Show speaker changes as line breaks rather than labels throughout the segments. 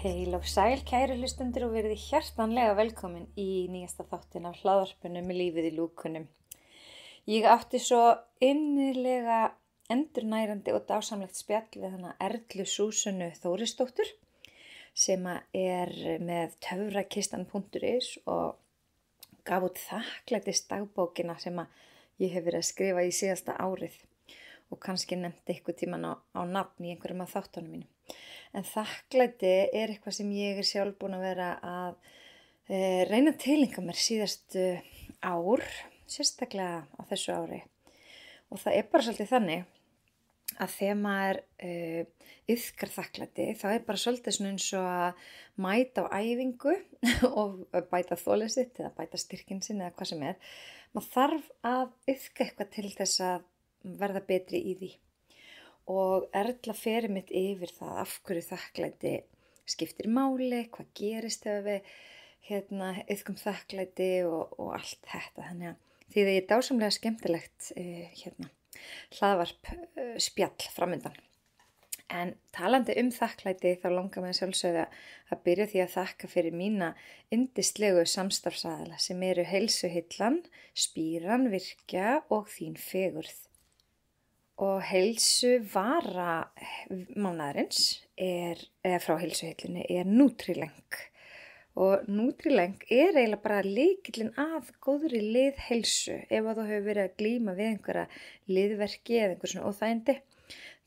Heil og sæl kæru hlustendur og verið hjartanlega velkomin í nýjasta þáttin af hlaðvarpinu með lífið í lúkunum. Ég átti svo innilega endurnærandi og dásamlegt spjall við hana Erlu Súsönnu Þórisdóttur sem er með töfrakistan.is og gaf út þakklætis dagbókina sem ég hef verið að skrifa í síðasta árið og kannski nefndi eitthvað tíman á nafn í einhverjum af þáttunum mínum. En þakklæti er eitthvað sem ég er sjálf búin að vera að reyna að tileinkja mér síðastu ár, sérstaklega á þessu ári. Og það er bara svolítið þannig að þegar maður iðkar þakklæti, þá er bara svolítið svona eins og að mæta á æfingu og bæta þolið sitt eða bæta styrkinn sinn eða hvað sem er. Maður þarf að iðka eitthvað til þess að verða betri í því. Og Erla fer mitt yfir það af hverju þakklæti skiptir máli, hvað gerist þegar við iðkum þakklæti og allt þetta. Þannig að því það er dásamlega skemmtilegt hlaðvarp spjall framundan. En talandi þakklæti þá langar mig sjálfsögðu að byrja því að þakka fyrir mína yndislegu samstarfsaðila sem eru Heilsuhillan, Spíran, Virkja og Þín fegurð. Og heilsuvara mánaðarins frá Heilsuhillunni er Nutrileng. Og Nutrileng er eiginlega bara lykillinn að góðri liðheilsu. Ef þú hefur verið að glíma við einhverja liðverki eða einhver svona óþægindi,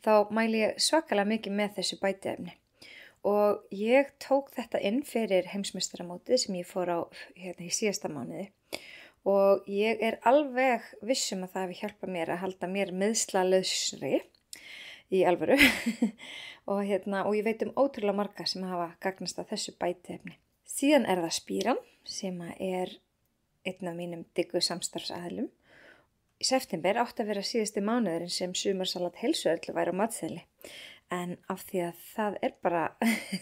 þá mæli ég svakalega mikið með þessu bætiefni. Og ég tók þetta inn fyrir heimsmeistaramótið sem ég fór á í síðasta mánuði. Og ég er alveg vissum að það hefur hjálpað mér að halda mér meiðslalausri í alvöru og ég veit ótrúlega marga sem hafa gagnast að þessu bætiefni. Síðan er það Spíran sem er einn af mínum diggu samstarfsaðilum. Í september átti að vera síðasti mánuðurinn sem sumarsalat Heilsuhillu væri á matseðli en af því að það er bara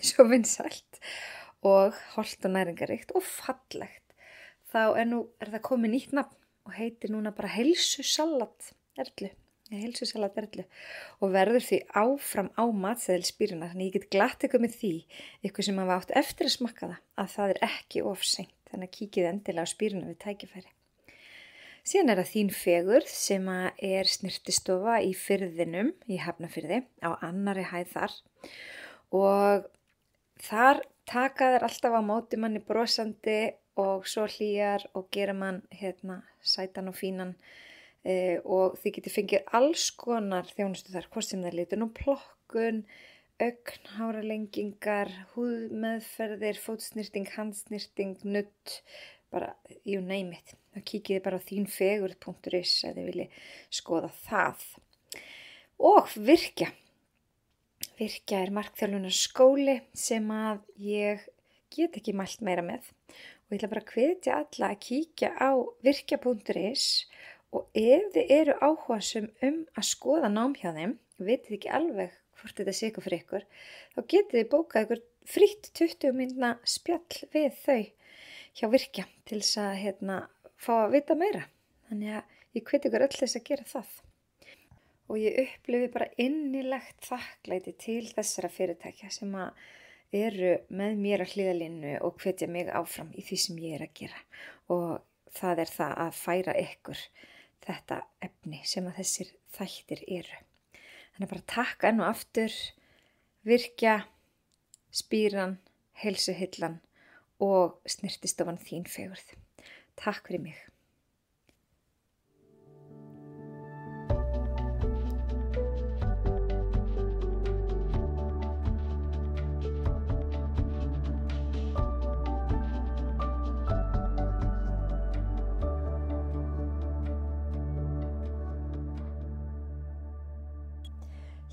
svo vinsælt og hollt og næringaríkt og fallegt. Þá er það komið nýtt nafn og heitir núna bara Heilsusalat Erlu og verður því áfram á matseðil Spírunar. Þannig ég get glatt ykkur með því, ykkur sem hafa átt eftir að smakka það er ekki of seint. Þannig að kíkið endilega á Spíruna við tækifæri. Síðan er það Þín fegurð sem er snyrtistofa í Firðinum, í Hafnarfirði, á annarri hæð þar. Og þar taka þær alltaf á móti manni brosandi og svo hlýjar og gera mann sætan og fínan og þið getið fengið alls konar þjónustu þar, hvort sem það litur plokkun, augnháralengingar, húðmeðferðir, fótsnyrting, handsnyrting, nudd, bara you name it. Þá kíkið bara á þínfegurð.is ef þið viljið skoða það. Og Virkja. Virkja er markþjálfunar skóli sem að ég get ekki mælt meira með. Og ég ætla bara að hvetja alla að kíkja á virkja.is og ef þið eru áhugasum að skoða nám hjá þeim, vitið ekki alveg hvort þetta sé ykkur fyrir ykkur, þá getið þið bókað ykkur frítt 20 mínútna spjall við þau hjá Virkja til þess að fá að vita meira. Þannig að ég hveti ykkur öll þess að gera það. Og ég upplifi bara innilegt þakklæti til þessara fyrirtækja sem eru með mér að hliðalínu og hvetja mig áfram í því sem ég er að gera. Og það er það að færa ykkur þetta efni sem að þessir þættir eru. Þannig bara takk enn og aftur, Virkja, Spíran, Heilsuhillan og snyrtistofan Þín fegurð. Takk fyrir mig.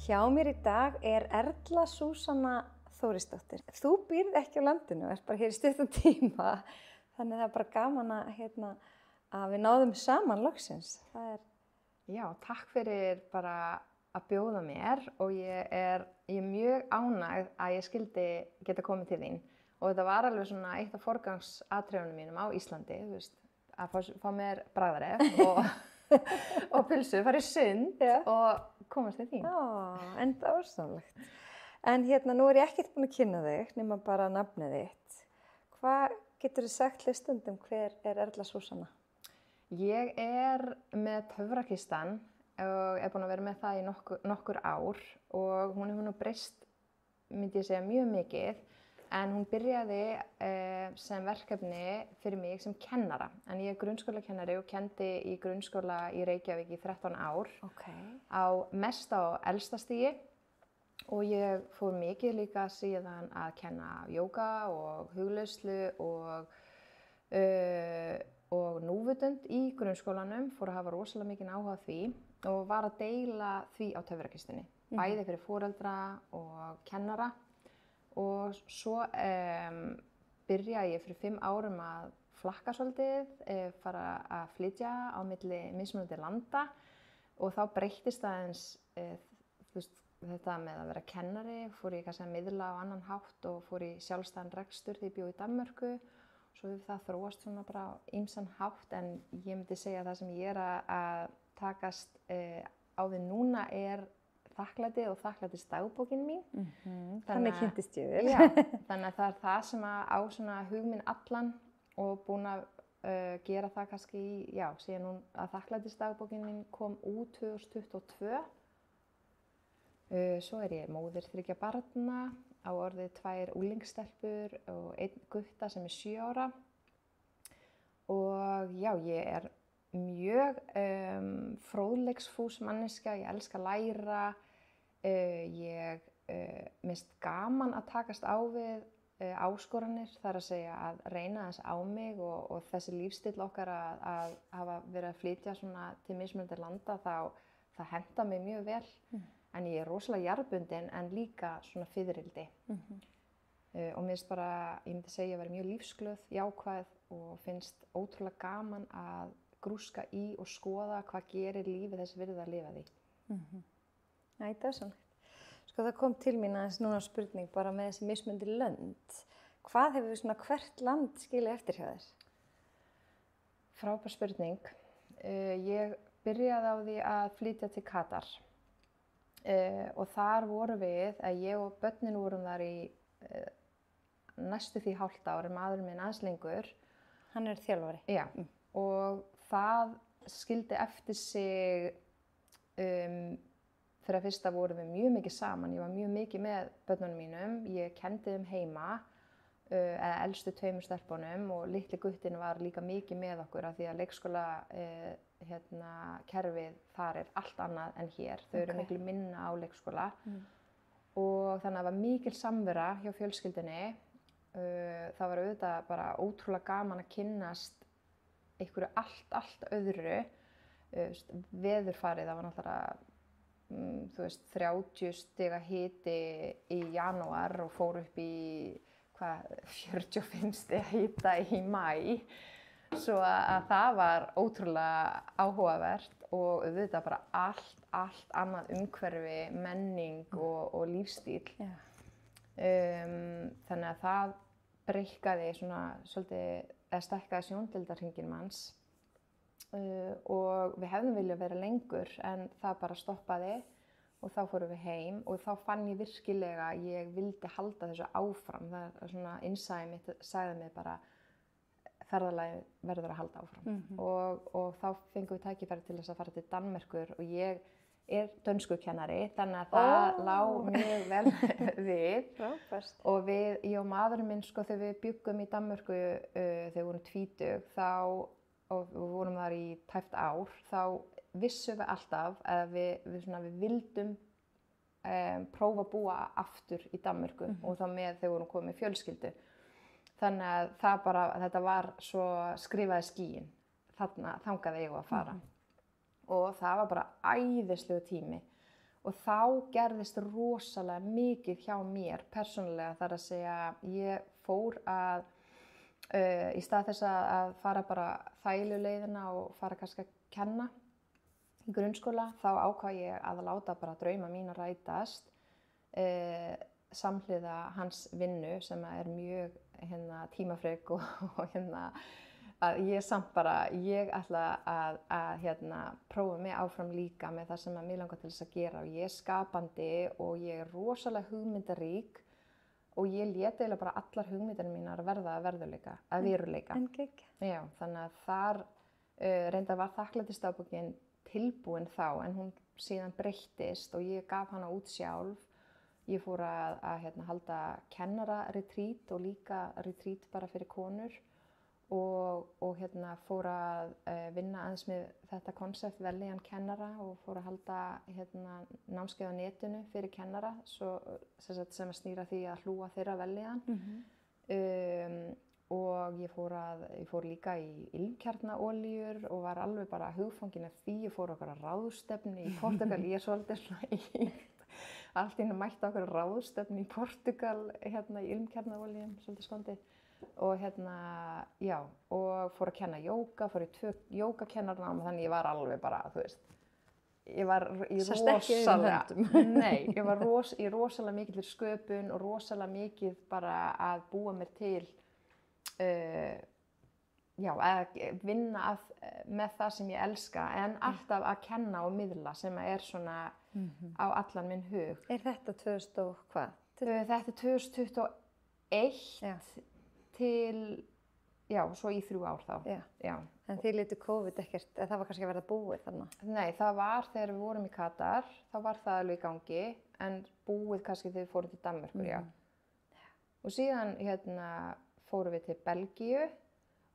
Hjá mér í dag er Erla Súsanna Þórisdóttir. Þú býrð ekki á landinu, ert bara hér í stuttan tíma, þannig það er bara gaman að við náðum saman loksins.
Já, takk fyrir bara að bjóða mér og ég er mjög ánægð að ég skildi geta komið til þín. Og þetta var alveg svona eitt af forgangsatriðunum mínum á Íslandi, þú veist, að fá mér bragðaref og pulsu, fara í sund og komast til þín.
Já, enda ástæðanlegt. En nú ég ekkert búin að kynna þig, nema bara nafnið þitt. Hvað getur þú sagt hlustendum, hver Erla Súsanna?
Ég með töfrakistan og búin að vera með það í nokkur ár og hún hefur nú breyst, myndi ég segja, mjög mikið. En hún byrjaði sem verkefni fyrir mig sem kennara. En ég grunnskólakennari og kendi í grunnskóla í Reykjavík í 13 ár. Á mesta og elsta stigi. Og ég fór mikið líka síðan að kenna jóga og hugleiðslu og núvitund í grunnskólanum. Fór að hafa rosalega mikinn áhuga á því og var að deila því á töfrakistunni. Bæði fyrir foreldra og kennara. Og svo byrjaði ég fyrir 5 árum að flakka svolítið, fara að flytja á milli mismunandi landa og þá breyttist aðeins þetta með að vera kennari, fór ég kannski að miðla á annan hátt og fór í sjálfstæðan rekstur þegar ég bjó í Danmörku. Svo hefur það þróast svona bara á ýmsan hátt en ég myndi segja að það sem ég að takast á við núna þakklæti og þakklætisdagbókin mín.
Þannig kynntist ég þér.
Já, þannig að það það sem á svona hug minn allan og búin að gera það kannski síðan hún að þakklætisdagbókin mín kom út 2022. Svo ég móðir 3 barna, á orðið 2 unglingsstelpur og 1 gutta sem 7 ára. Og já, ég mjög fróðleiksfús manneskja, ég elska að læra, minnst gaman að takast á við áskoranir, þar að segja að reyna þess á mig og þessi lífstíll okkar að hafa verið að flytja svona til mismunandi landa, það henta mig mjög vel. En ég rosalega jarðbundin en líka svona fiðrildi. Og mér finnst bara, ég myndi segja að vera mjög lífsglöð, jákvæð og finnst ótrúlega gaman að grúska í og skoða hvað gerir lífið þess virði að lifa því.
Æ, það sannlegt. Sko það kom til mín aðeins núna spurning bara með þessi mismunandi lönd. Hvað hefur svona hvert land skilið eftir hjá þér?
Frábær spurning. Ég byrjaði á því að flytja til Katar. Og þar vorum við, ég og börnin vorum þar í næstu því hálft ár, maðurinn minn aðeins lengur.
Hann þjálfari?
Já, og það skildi eftir sig, fyrir að fyrsta vorum við mjög mikið saman, ég var mjög mikið með börnunum mínum, ég kendi þeim heima, elstu 2 stelpunum og litli guttinn var líka mikið með okkur af því að leikskóla kerfið þar allt annað en hér. Þau eru miklu minna á leikskóla og þannig að það var mikil samvera hjá fjölskyldunni. Það var auðvitað bara ótrúlega gaman að kynnast einhverju allt öðru. Veðurfarið, það var náttúrulega 30 stiga hiti í janúar og fór upp í 45 stiga hita í maí. Svo að það var ótrúlega áhugavert og auðvitað bara allt annað umhverfi, menning og lífstíl. Þannig að það breikkaði svona svolítið, eða stækkaði sjóndeildarhringinn manns og við hefðum viljað vera lengur en það bara stoppaði og þá fórum við heim og þá fann ég virkilega að ég vildi halda þessu áfram. Það svona innsæið mitt sagði mig bara ferðalagi verður að halda áfram. Og þá fengum við tækifæri til þess að fara til Danmerkur og ég dönskukennari, þannig að það lá mjög vel við.
Frábært.
Og ég og maðurinn minn, sko, þegar við bjuggum í Danmörku þegar við vorum 20, og við vorum þar í tæpt ár, þá vissum við alltaf að við vildum prófa að búa aftur í Danmörku og þá með þegar við vorum komið með fjölskyldu. Þannig að þetta var svo skrifaði skýin, þangað eigum að fara. Og það var bara æðislegu tími og þá gerðist rosalega mikið hjá mér persónulega, þar að segja ég fór að í stað þess að fara bara þægilegleiðina og fara kannski að kenna í grunnskóla, þá ákvað ég að láta bara drauma mína rætast samhliða hans vinnu sem mjög tímafrek og að ég samt bara, ég ætla að hérna, prófa mig áfram líka með það sem að mig langar til þess að gera og ég er skapandi og ég er rosalega hugmyndarík og ég lét eiginlega bara allar hugmyndarnir mínar verða að verðuleika, að veruleika.
En geggjað.
Já, þannig að þar reyndar var þakklætisdagbókin tilbúin þá en hún síðan breyttist og ég gaf hana út sjálf. Ég fór að hérna, halda kennararetreat og líka retreat bara fyrir konur og hérna fór að vinna aðeins með þetta konsept veljan kennara og fór að halda hérna, námskeið á netinu fyrir kennara svo, sem að snýra því að hlúa þeirra veljan. Og ég fór líka í ilmkjarnaolíur og var alveg bara hugfangin af því. Ég fór okkur ráðstefnu í Portugal, ég er svolítið svona allt í einu mætti okkur ráðstefnu í Portugal hérna í ilmkjarnaolíum, svolítið skondið. Og hérna, já, og fór að kenna jóga, fór í 2 jógakennarnám, þannig ég var alveg bara, þú veist, ég var í ég var í rosalega mikillir sköpun og rosalega mikið bara að búa mér til, já, að vinna með það sem ég elska, en alltaf að kenna og miðla sem er svona á allan minn hug.
Er þetta 2000 og hvað?
Þetta er 2021.
Já.
Til, já, svo í 3 ár þá. Já.
En þið litu COVID ekkert, það var kannski að verða búið þarna?
Nei, það var þegar við vorum í Katar, þá var það alveg í gangi, en búið kannski þegar við fórum til Danmerkur, já. Og síðan hérna fórum við til Belgíu,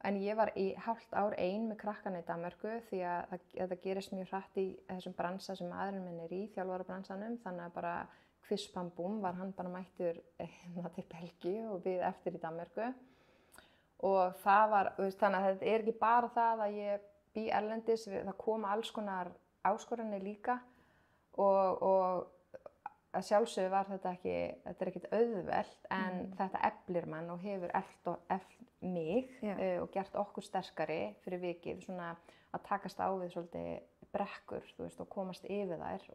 en ég var í hálft ár ein með krakkana í Danmerku því að það gerist mjög hratt í þessum bransa sem maðurinn minn er í, þjálfarabransanum, þannig að bara kviss-bam-búm var hann bara mættur til Belgíu og við eftir í Danmörku. Og það var, þannig að þetta er ekki bara það að ég bý erlendis, það koma alls konar áskoranir líka og að sjálfsögðu var þetta er ekkert auðvelt en þetta eflir mann og hefur eflt mig og gert okkur sterkari fyrir vikið, svona að takast á við svolítið brekkur, þú veist, og komast yfir þær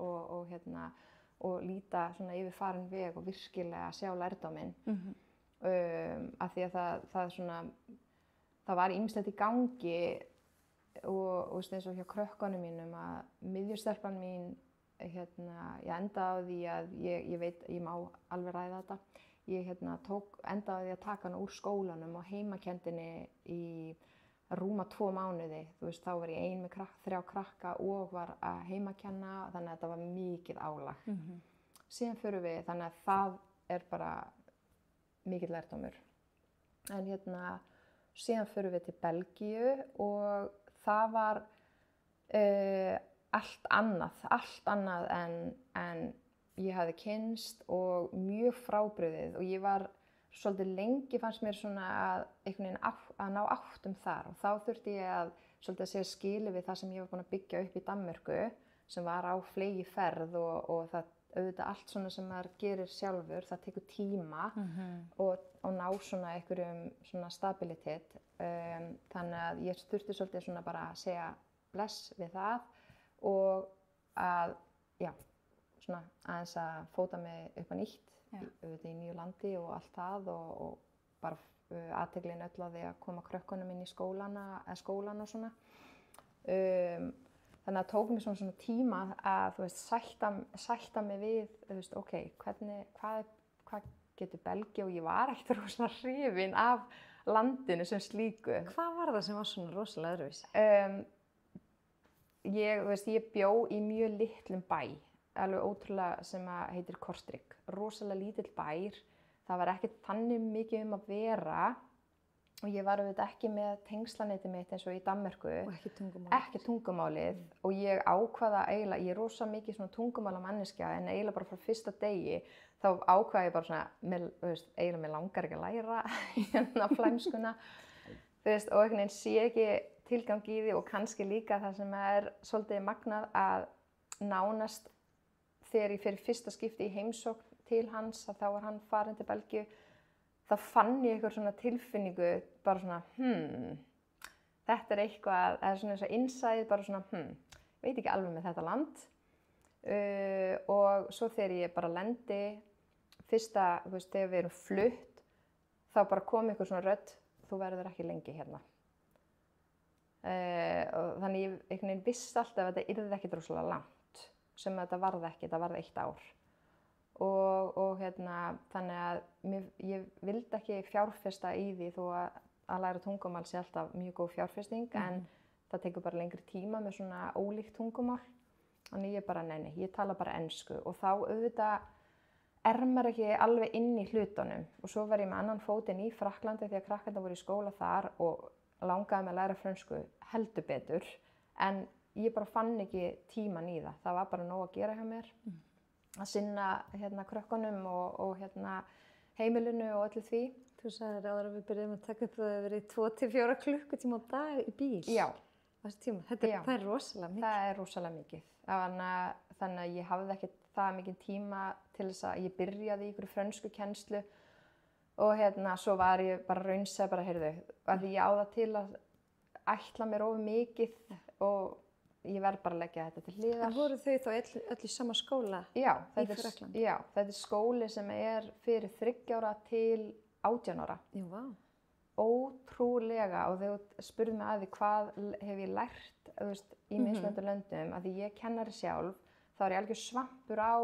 og líta svona yfir farin veg og virkilega sjá lærdóminn. Af því að það var ýmislegt í gangi og eins og hjá krökkunum mínum að miðjustelpan mín ég endaði á því að ég veit, ég má alveg ræða þetta, ég endaði á því að taka hana úr skólanum og heimakendinni í rúma 2 mánuði, þú veist, þá var ég ein með 3 krakka og var að heimakenna, þannig að þetta var mikið álag. Síðan förum við, þannig að það er bara mikill lærdómur. En síðan förum við til Belgíu og það var allt annað en ég hafði kynnst og mjög frábrugðið og ég var svolítið lengi fannst mér svona að ná áttum þar og þá þurfti ég að svolítið að segja skilið við það sem ég var búin að byggja upp í Danmörku sem var á fleygiferð og það auðvitað allt svona sem maður gerir sjálfur, það tekur tíma og ná svona einhverjum svona stabilitet. Þannig að ég þurfti svolítið svona bara að segja bless við það og að, já, svona aðeins að fóta mig upp á nýtt, auðvitað í nýju landi og allt það og bara athyglin öll á því að koma krökkunum inn í skólan og svona. Þannig að tók mér svona tíma að, þú veist, sætta mig við, þú veist, ok, hvað getur Belgía og ég var ekkert rosalega hrifin af landinu sem slíku.
Hvað var það sem var svona rosalega öðruvísi?
Ég bjó í mjög litlum bæ, alveg ótrúlega sem að heitir Kortrygg, rosalega lítill bær, það var ekkert þannig mikið að vera og ég var auðvitað ekki með tengslanetið mitt eins og í Danmörku.
Og ekki tungumálið.
Ekki tungumálið og ég ákvaða eiginlega, ég er rosa mikið svona tungumálamanneskja en eiginlega bara frá fyrsta degi þá ákvaða ég bara svona, eiginlega mér langar ekki að læra flæmskuna, þú veist, og einhvern veginn sé ekki tilgang í því og kannski líka það sem er svolítið magnað að nánast þegar ég fyrir fyrsta skipti í heimsókn til hans, að þá var hann farin til Belgíu, þá fann ég eitthvað svona tilfinningu, bara svona, þetta er eitthvað, eða svona eins og innsæð, bara svona, veit ekki alveg með þetta land. Og svo þegar ég bara lendi, fyrsta, þú veist, þegar við erum flutt, þá bara kom eitthvað svona rödd, þú verður ekki lengi hérna. Og þannig ég einhvern veginn vissi alltaf að þetta yrði ekkert rosalega langt, sem þetta varð ekki, þetta varð 1 ár. Og þannig að ég vildi ekki fjárfesta í því þó að læra tungumál sé alltaf mjög góð fjárfesting, en það tekur bara lengri tíma með svona ólíkt tungumál. Þannig ég bara, nei, ég tala bara ensku og þá auðvitað maður ekki alveg inn í hlutunum. Og svo var ég með annan fótinn í Frakklandi því að krakkarnir voru í skóla þar og langaði mig að læra frönsku heldur betur, en ég bara fann ekki tíman í það. Það var bara nóg að gera hjá mér, að sinna krökkunum og heimilinu og öllu því.
Þú sagðir áður að við byrjum að taka upp það að verið 2-4 klukkutíma á dag í bíl.
Já.
Það er rosalega mikið.
Það er rosalega mikið. Þannig að ég hafði ekki það mikið tíma til þess að ég byrjaði í ykkur frönskukennslu og svo var ég bara raunsæ bara, heyrðu, að ég á það til að ætla mér of mikið og ég verð bara að leggja þetta til hliðar.
En voru þau þá öll í sama skóla í Frakklandi?
Já, þetta er skóli sem er fyrir 3 ára til 18 ára.
Já, vá.
Ótrúlega, og þegar þú spurði mig að því hvað hef ég lært í mismunandi löndum, að því ég kennari sjálf, þá er ég algjör svampur á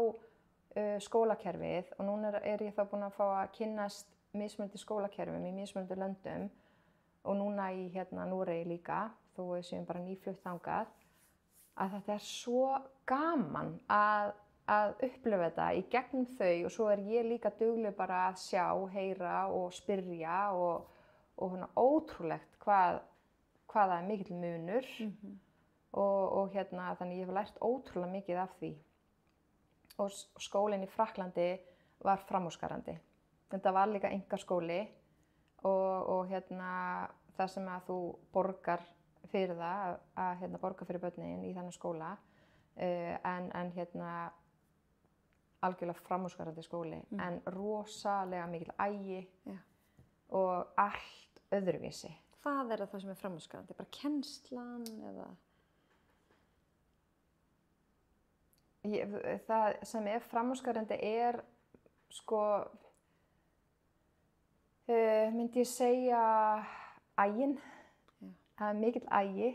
skólakerfið og núna er ég þá búin að fá að kynnast mismunandi skólakerfum í mismunandi löndum og núna í Noregi líka, þó við séum bara nýflutt þangað, að þetta er svo gaman að upplifa þetta í gegnum þau og svo er ég líka dugleg bara að sjá, heyra og spyrja og ótrúlegt hvað það er mikill munur og þannig ég hef lært ótrúlega mikið af því. Og skólinn í Frakklandi var framúrskarandi. Þetta var líka einkaskóli og það sem að þú borgar fyrir það, að borga fyrir börnin í þannig skóla, en algjörlega framúrskarandi skóli, en rosalega mikill agi og allt öðruvísi.
Hvað er það sem er framúrskarandi? Bara kennslan eða?
Það sem er framúrskarandi er, myndi ég segja aginn. Það er mikill agi,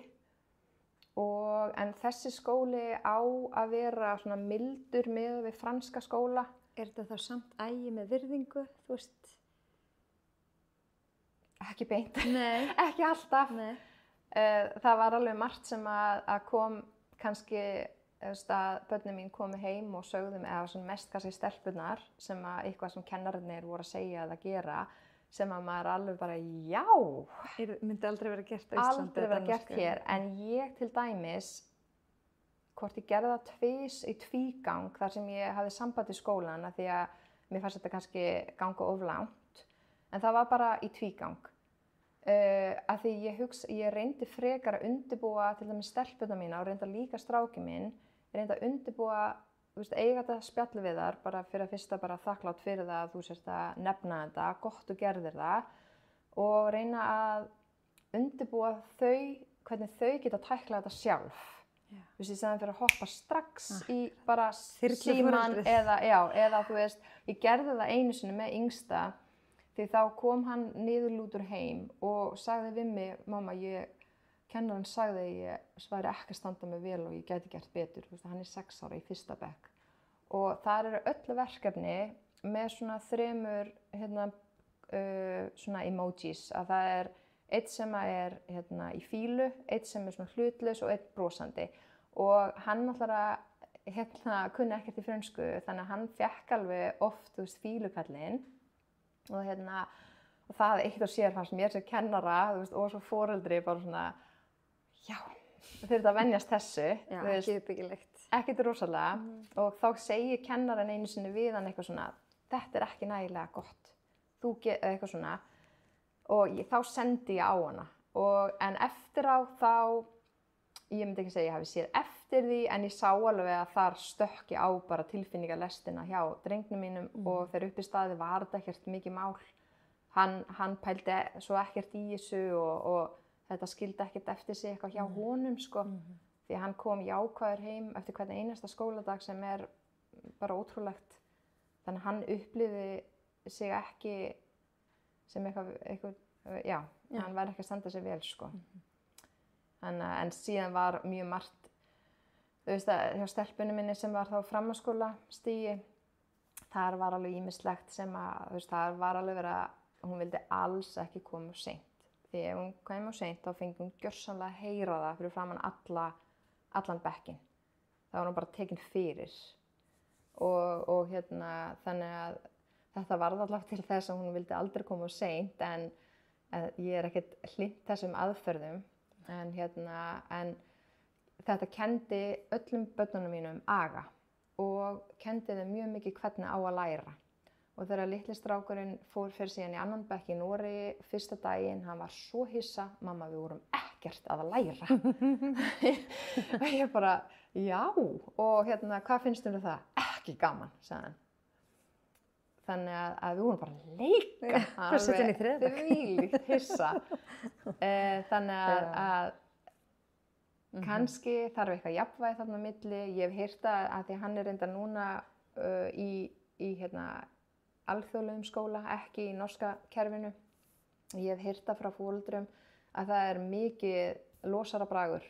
en þessi skóli á að vera svona mildur miðað við franska skóla.
Er þetta þá samt agi með virðingu, þú veist?
Ekki beint.
Nei.
Ekki alltaf.
Nei.
Það var alveg margt sem að kom kannski, að börnin mín komu heim og sögðu mig, eða mest kannski stelpurnar, sem að eitthvað sem kennararnir voru að segja eða gera, sem að maður alveg bara, já.
Myndi aldrei vera gert á Íslandi.
Aldrei vera gert hér, en ég til dæmis, hvort ég gerði það í tvígang, þar sem ég hafði samband í skólan, því að mér fannst þetta kannski ganga of langt, en það var bara í tvígang. Að því ég reyndi frekar að undirbúa til dæmis stelpuna mína og reynda líka stráki minn, reynda að undirbúa, eiga þetta spjalli við þar, bara fyrir að fyrsta bara þakklátt fyrir það að þú sérst að nefna þetta, gott þú gerðir það og reyna að undirbúa hvernig þau geta tæklað þetta sjálf. Í staðinn fyrir að hoppa strax í bara síman eða þú veist, ég gerði það einu sinni með yngsta því þá kom hann niðurlútur heim og sagði við mig, mamma, kennarinn sagði að ég væri ekki að standa mig vel og ég gæti gert betur. Hann er 6 ára í 1. bekk. Og þar eru öll verkefni með svona 3 svona emojis. Að það er eitt sem er í fílu, eitt sem er svona hlutlaus og eitt brosandi. Og hann náttúrulega kunni ekkert í frönsku, þannig að hann fékk alveg oft fílukallinn. Og það eitt og sér fannst mér sem kennara og svo foreldri bara svona, já, þeir eru að venjast þessu.
Já, ekki uppbyggilegt.
Ekkert rosalega. Og þá segir kennarinn einu sinni við hann eitthvað svona, þetta er ekki nægilega gott. Eitthvað svona. Og þá sendi ég á hana. En eftir á þá, ég myndi ekki segja ég hafi séð eftir því, en ég sá alveg að þar stökki á bara tilfinningalestina hjá drengnum mínum og þegar upp í staði var þetta ekkert mikið mál. Hann pældi svo ekkert í þessu og þetta skildi ekkert eftir sig eitthvað hjá honum, Því hann kom jákvæður heim eftir hvern einasta skóladag sem er bara ótrúlegt. Þannig hann upplifði sig ekki sem eitthvað, hann væri ekki að standa sig vel, En síðan var mjög margt, þú veist að hjá stelpunni minni sem var þá framhaldsskóla stigi, þar var alveg ýmislegt sem að, þú veist, þar var alveg verið að hún vildi alls ekki koma of seint. Því ef hún kom of seint þá fengi hún gjörsamlega að heyra það fyrir framan allan bekkinn. Það var hún bara tekin fyrir. Og þannig að þetta varð allavega til þess að hún vildi aldrei koma of seint, en ég er ekkert hlynnt þessum aðferðum. En þetta kenndi öllum börnunum mínum aga og kenndi þeim mjög mikið hvernig á að læra. Og þegar litli strákurinn fór fyrir síðan í annan bekk í Noregi fyrsta daginn, hann var svo hissa, mamma, við vorum ekkert að læra. Og ég bara, já, og hvað finnst þér um það? Ekki gaman, sagði hann. Þannig að við vorum bara að leika.
Hvað setja hann í þriðja bekk?
Þvílíkt hissa. Þannig að kannski þarf eitthvað jafnvægi þarna á milli. Ég hef heyrt að því hann er reyndar núna í alþjóðlegum skóla, ekki í norska kerfinu. Ég hef heyrt frá foreldrum að það er mikið losarabragur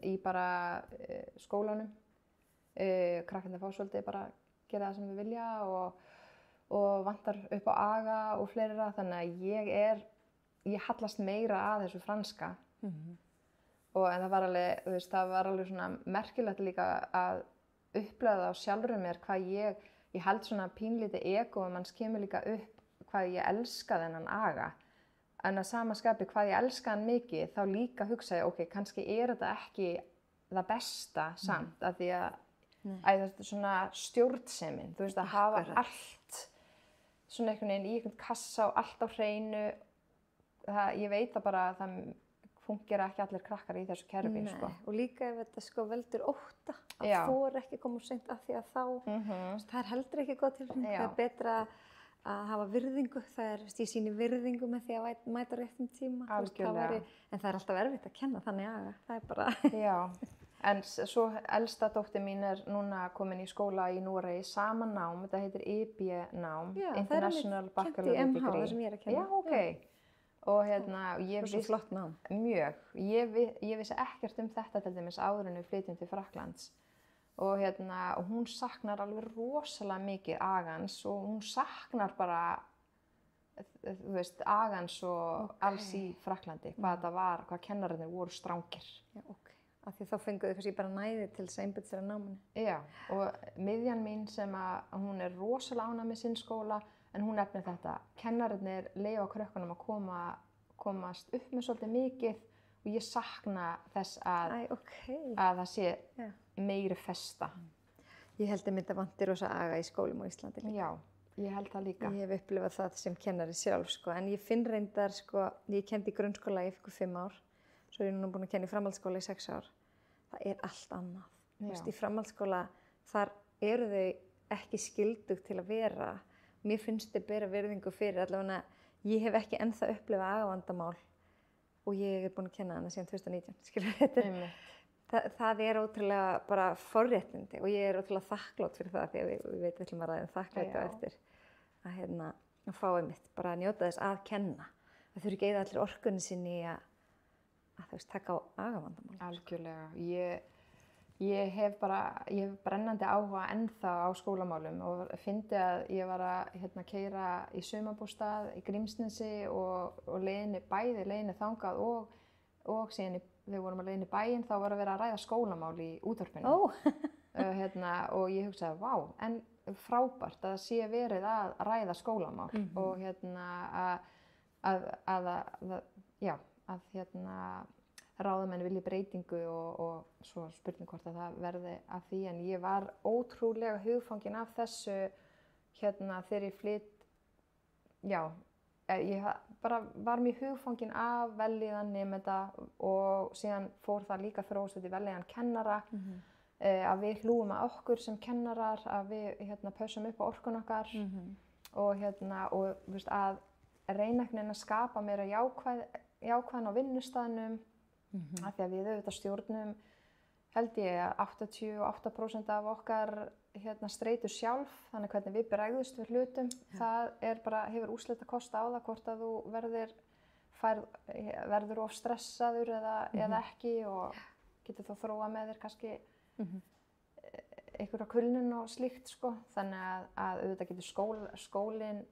í bara skólanum. Krakkarnir fá svolítið bara gera það sem við vilja og vantar upp á aga og fleira, þannig að ég hallast meira að þessu franska. En það var alveg, þú veist, það var alveg svona merkilegt líka að upplega það á sjálfur mér hvað ég held svona pínlítið ego og mann kemur líka upp hvað ég elska þennan aga. En að sama skapi hvað ég elska hann mikið, þá líka hugsa ég, ok, kannski er þetta ekki það besta samt, af því að þetta er svona stjórnsemin, þú veist, að hafa allt svona einhvern veginn í einhvern kassa og allt á hreinu. Ég veit það bara að það fungera ekki allir krakkar í þessu kerfi.
Nei,
sko.
Og líka ef þetta veldur ótta, að þor ekki koma seint af því að þá, það er heldur ekki góð tilfinning. Það er betra að hafa virðingu, það ég sýni virðingu með því að mæta réttum tíma.
Algjörlega.
En það er alltaf erfitt að kenna þannig aga, það er bara...
Já, en svo elsta dóttir mín er núna komin í skóla í Noregi, sama nám, þetta heitir IB-nám, International Baccalaureate Degree.
Það sem ég er að kenna.
Já, ok. Og ég
svo flott nám.
Mjög. Ég vissi ekkert um þetta til dæmis áður en við flytjum til Frakklands. Og hún saknar alveg rosalega mikið agans og hún saknar bara, þú veist, agans og alls í Frakklandi, hvað þetta var, hvað kennararnir voru strangir.
Já, ok. Af því þá fenguðu kannski bara næði til þess að einbeita sér að náminu.
Já, og miðjan mín sem að hún er rosalega ánægð með sinn skóla, en hún nefnir þetta, kennararnir leyfa krökkunum að komast upp með svolítið mikið og ég sakna þess að það sé meiri festa.
Ég held að mynda vantir rosa aga í skólum á Íslandi líka.
Já, ég held það líka.
Ég hef upplifað það sem kennari sjálf, sko, en ég finn reyndar, sko, ég kenndi í grunnskóla í 5 ár, svo er ég núna búin að kenna í framhaldsskóla í 6 ár. Það er allt annað. Þú veist, í framhaldsskóla, þar eru þau ekki skyldugt til að vera. Mér finnst þau bera virðingu fyrir, allavega ég hef ekki ennþá upplifað agavandamál og ég er búin að kenna hana síðan 2019, skilur þetta. Það er ótrúlega bara forréttindi og ég er ótrúlega þakklát fyrir það, því að við veit við ætlum að ræða þakklæti á eftir, að fá einmitt, bara að njóta þess að kenna. Það þurfi ekki eyða allir orkunni sinni að þú veist, taka á agavandamál.
Algjörlega. Ég hef brennandi áhuga ennþá á skólamálum og fyndi að ég var að keyra í sumarbústað í Grímsnesi og bæði leiðinni þangað og síðan þegar við vorum að leiðinni bæinn þá var að vera að ræða skólamál í útvarpinu. Og ég hugsaði, vá, en frábært að það sé verið að ræða skólamál og ráðamenn vilji breytingu og svo spurning hvort að það verði að því, en ég var ótrúlega hugfangin af þessu þegar ég ég bara var mjög hugfangin af vellíðan nemenda og síðan fór það líka þróast út í vellíðan kennara, að við hlúum að okkur sem kennarar, að við pössum upp á orkun okkar og veist, að reyna að skapa meira jákvæðan á vinnustaðnum. Af því að við auðvitað stjórnum held ég að 88% af okkar streitu sjálf, þannig hvernig við bregðumst við hlutum, það er bara, hefur úrslitakost á það hvort að þú verðir verður of stressaður eða ekki og getur þá þróa með þér kannski einhverja kulnun og slíkt sko. Þannig að auðvitað getur skólinn,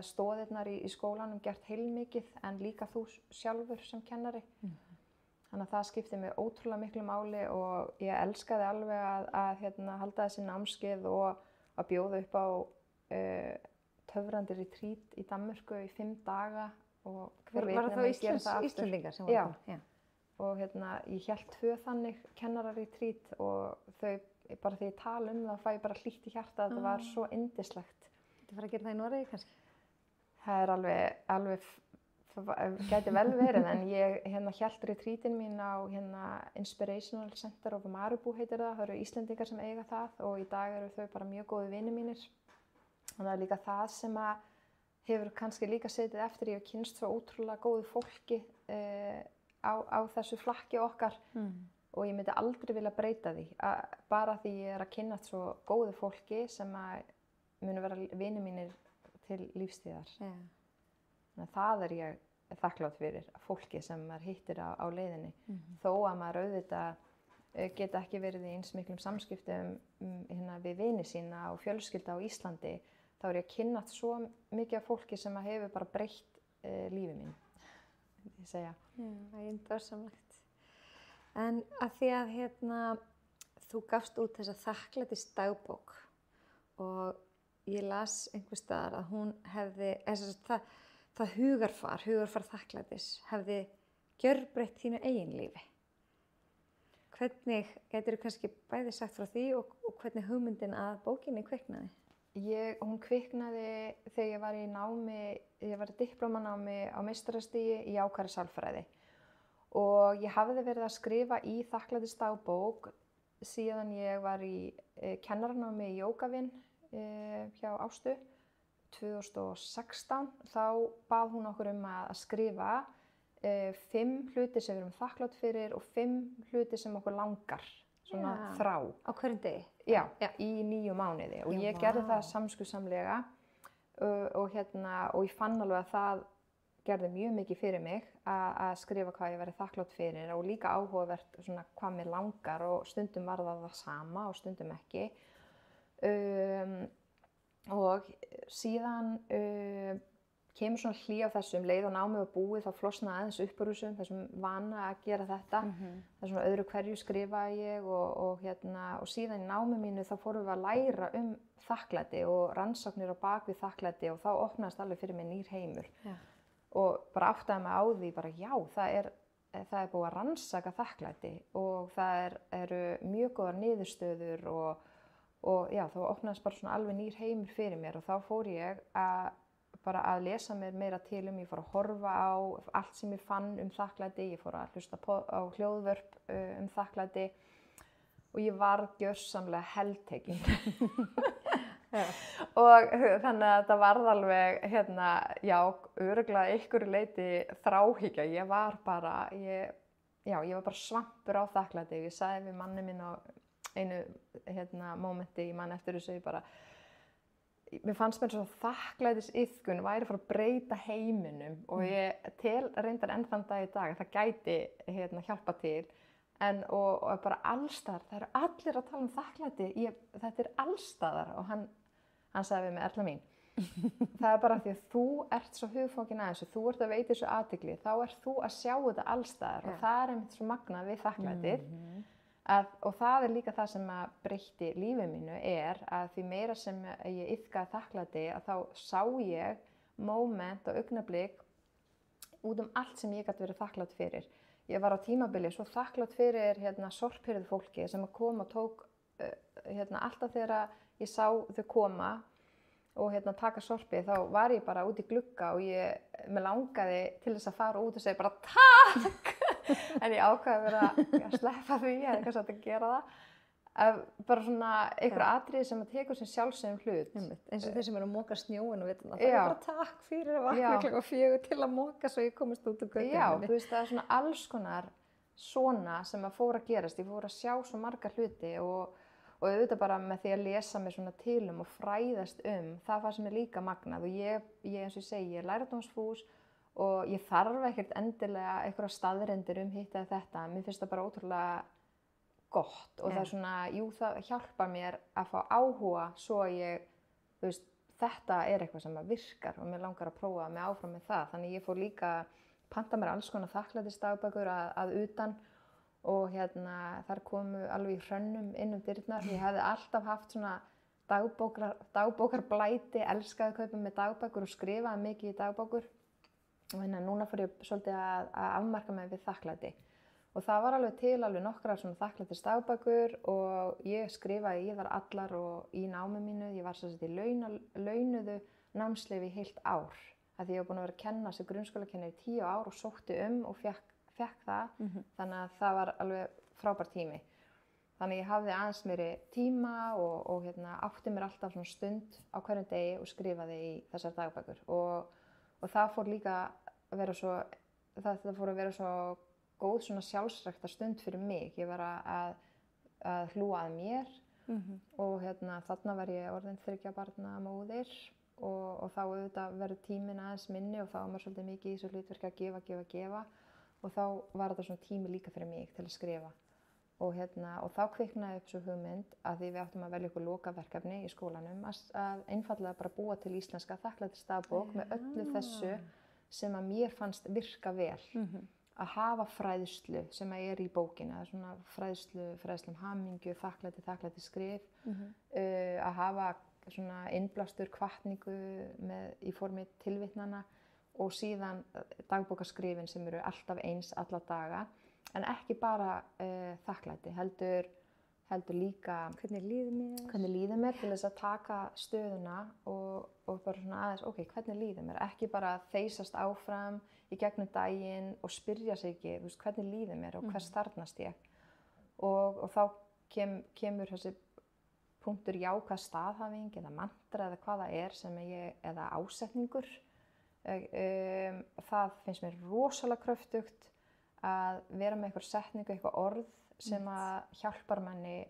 stoðirnar í skólanum gert heilmikið en líka þú sjálfur sem kennari. Þannig að það skiptir mig ótrúlega miklu máli og ég elskaði alveg að halda þessi námskeið og að bjóða upp á töfrandi retreat í Danmörku í 5 daga og
Var það Íslendingar sem voru það?
Já. Og ég hélt 2 þannig kennararetreat og þau, bara því ég tala það, fæ ég bara hlýtt í hjarta að þetta var svo yndislegt.
Þetta fara að gera það í Noregi kannski?
Það er alveg gæti vel verið, en ég hélt retreatin mín á Inspirational Center of Maribú heitir það. Það eru Íslendingar sem eiga það og í dag eru þau bara mjög góði vinir mínir. Og það er líka það sem að hefur kannski líka setið eftir. Ég hef kynnst svo ótrúlega góðu fólki á þessu flakki okkar og ég myndi aldrei vilja breyta því. Bara því ég er að kynnast svo góðu fólki sem að munu vera vinir mínir til lífstíðar. Þannig að það er ég þakklát fyrir fólki sem maður hittir á leiðinni. Þó að maður auðvitað geta ekki verið í eins miklum samskiptum við vini sína og fjölskylda á Íslandi, þá er ég að kynnast svo mikið af fólki sem hefur bara breytt lífi mín, ég segja.
Já, það er yndarsamlegt. En að því að þú gafst út þessa þakklætis dagbók og ég las einhvers staðar að hún hefði, það hugarfar þakklætis hefði gjörbreytt þínu eigin lífi. Hvernig, gætirðu kannski bæði sagt frá því og hvernig hugmyndin að bókinni kviknaði?
Hún kviknaði þegar ég var í námi, ég var í diplómanámi á meistarastigi í jákvæðri sálfræði. Og ég hafði verið að skrifa í þakklætis dagbók síðan ég var í kennaranámi í Jógavin hjá Ástu 2016. Þá bað hún okkur að skrifa 5 hluti sem við erum þakklát fyrir og 5 hluti sem okkur langar, svona þrá.
Á hverjum degi?
Já, í 9 mánuði og ég gerði það samskuðsamlega og ég fann alveg að það gerði mjög mikið fyrir mig að skrifa hvað ég væri þakklát fyrir og líka áhugavert svona hvað mér langar og stundum var það sama og stundum ekki. Og síðan kemur svona hlý á þessum leið og námið var búið, þá flosnaði aðeins upp úr þessum vana að gera þetta. Það er svona öðru hverju skrifaði ég og síðan í námið mínu þá fórum við að læra þakklæti og rannsóknir á bak við þakklæti og þá opnaðist alveg fyrir mig nýr heimur. Og bara áttaði mig á því bara já, það er búið að rannsaka þakklæti og það eru mjög góðar niðurstöður og já, þá opnaðist bara svona alveg nýr heimur fyrir mér og þá fór ég að lesa mér meira til ég fór að horfa á allt sem ég fann þakklæti, ég fór að hlusta á hljóðvörp þakklæti og ég var gjörsamlega heltekin. Og þannig að þetta varð alveg, já, örugglega einhverju leyti þráhyggja. Ég var bara svampur á þakklæti. Ég sagði við manni minn á einu mómenti, ég man eftir þessu, mér fannst mér svo þakklætisiðkun væri að fara að breyta heiminum og ég tel reyndar enn þann dag í dag að það gæti hjálpa til. Og bara allstaðar, það eru allir að tala þakklæti, þetta er allstaðar og hann sagði við mig, Erla mín, það er bara því að þú ert svo hugfangin að þessu, þú ert að veita þessu athygli, þá ert þú að sjá þetta allstaðar og það er einmitt svo magnað við þakklætið. Og það er líka það sem að breytti lífið mínu að því meira sem ég iðkaði þakklæti að þá sá ég moment og augnablik út allt sem ég gat verið þakklát fyrir. Ég var á tímabili svo þakklát fyrir sorphirðu fólki sem kom og tók alltaf þegar ég sá þau koma og taka sorpið, þá var ég bara út í glugga og mér langaði til þess að fara út og segja bara takk. En ég ákvaði að sleppa því, ég hefði kannski átt að gera það. Bara svona einhver atriði sem að tekur sem sjálfsögum hlut.
Eins og þeir sem eru að moka snjóin og veitum það. Það er bara takk fyrir að vakna klukkan 4 til að moka svo ég komist út úr götunni.
Já, þú veist, það er svona alls konar svona sem að fór að gerast. Ég fór að sjá svo marga hluti og auðvitað bara með því að lesa mér svona til og fræðast það sem er líka magnað og ég eins og ég segi, ég er lærdómsfús og ég þarf ekkert endilega einhverja staðreyndir hitt eða þetta. Mér finnst það bara ótrúlega gott og það er svona, jú, það hjálpar mér að fá áhuga svo ég, þú veist, þetta er eitthvað sem virkar og mér langar að prófa mig áfram með það. Þannig ég fór líka panta mér alls konar þakklætisdagbækur að utan og þar komu alveg í hrönnum inn dyrnar. Ég hefði alltaf haft svona dagbókarblæti, elskaði að kaupa með dagbækur og skrifaði mikið í dagbækur. Og núna fór ég svolítið að afmarka mig við þakklæti. Og það var alveg til nokkrar svona þakklætisdagbækur og ég skrifaði í þar allar og í námi mínu. Ég var sem sagt í launuðu námsleyfi í heilt ár. Af því ég var búin að vera að kenna sem grunnskólakennari í 10 ár og sótti og fékk það. Þannig að það var alveg frábær tími. Þannig ég hafði aðeins meiri tíma og átti mér alltaf svona stund á hverjum degi og skrifaði í þessar dagbækur. Og það fór líka að vera svo, það fór að vera svo góð svona sjálfsrækta stund fyrir mig. Ég var að hlúa að mér og þarna var ég orðin 3 barna móðir og þá auðvitað verður tíminn aðeins minni og þá var maður svolítið mikið í þessu hlutverki að gefa og þá var þetta svona tími líka fyrir mig til að skrifa. Og þá kviknaði upp svo hugmynd að því við áttum að velja ykkur lokaverkefni í skólanum að einfallega bara búa til íslenska þakklætisdagbók með öllu þessu sem að mér fannst virka vel. Að hafa fræðslu sem er í bókinni, svona fræðslu hamingju, þakklæti skrif, að hafa svona innblástur hvatningu í formi tilvitnana og síðan dagbókarskrifin sem eru alltaf eins alla daga. En ekki bara þakklæti, heldur líka hvernig líður mér til þess að taka stöðuna og bara svona aðeins, ok, hvernig líður mér? Ekki bara þeysast áfram í gegnum daginn og spyrja sig ekki, þú veist, hvernig líður mér og hvers þarfnast ég? Og þá kemur þessi punktur jákvæð staðhæfing eða mantra eða hvað það er sem eða ásetningur. Það finnst mér rosalega kröftugt að vera með eitthvað setningu, eitthvað orð sem að hjálpar manni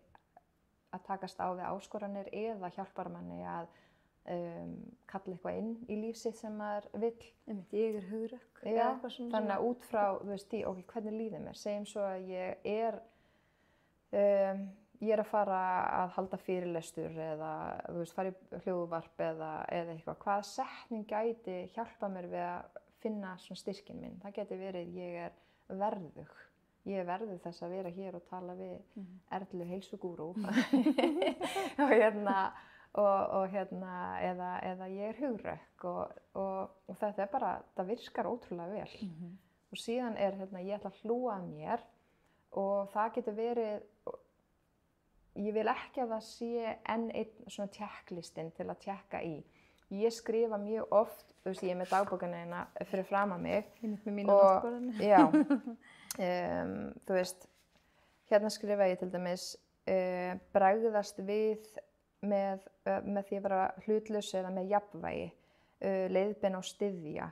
að takast á við áskoranir eða hjálpar manni að kalla eitthvað inn í líf sitt sem maður vill.
Ég er hugrökk.
Já, þannig að út frá, þú veist, ok, hvernig líður mér? Segjum svo að ég er að fara að halda fyrirlestur eða, þú veist, fara í hljóðvarp eða eitthvað. Hvaða setning gæti hjálpa mér við að finna svona styrkinn minn? Það geti verið, ég er verðug þess að vera hér og tala við Erlu heilsugúrú eða ég er hugrökk og þetta er bara, það virkar ótrúlega vel. Og síðan er ég ætla að hlúa að mér og það getur verið, ég vil ekki að það sé enn einn svona tjekklistinn til að tjekka í. Ég skrifa mjög oft, þú veist, ég er með dagbókina fyrir framan mig.
Ég er með mínu náttborðinu.
Já, þú veist, hérna skrifa ég til dæmis bregðast við með því að vera hlutlaus eða með jafnvægi, leiðbeina og styðja,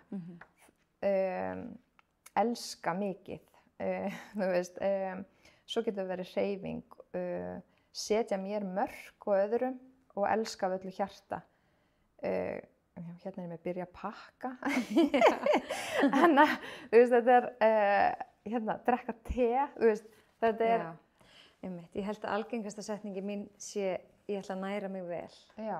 elska mikið, þú veist, svo getur verið hreyfing, setja mér mörk og öðrum og elska af öllu hjarta. Hérna er ég með að byrja að pakka. Þannig að, þú veist, þetta er drekka te, þú veist, þetta er.
Já, ég held að algengasta setningi mín sé, ég ætla að næra mig vel.
Já.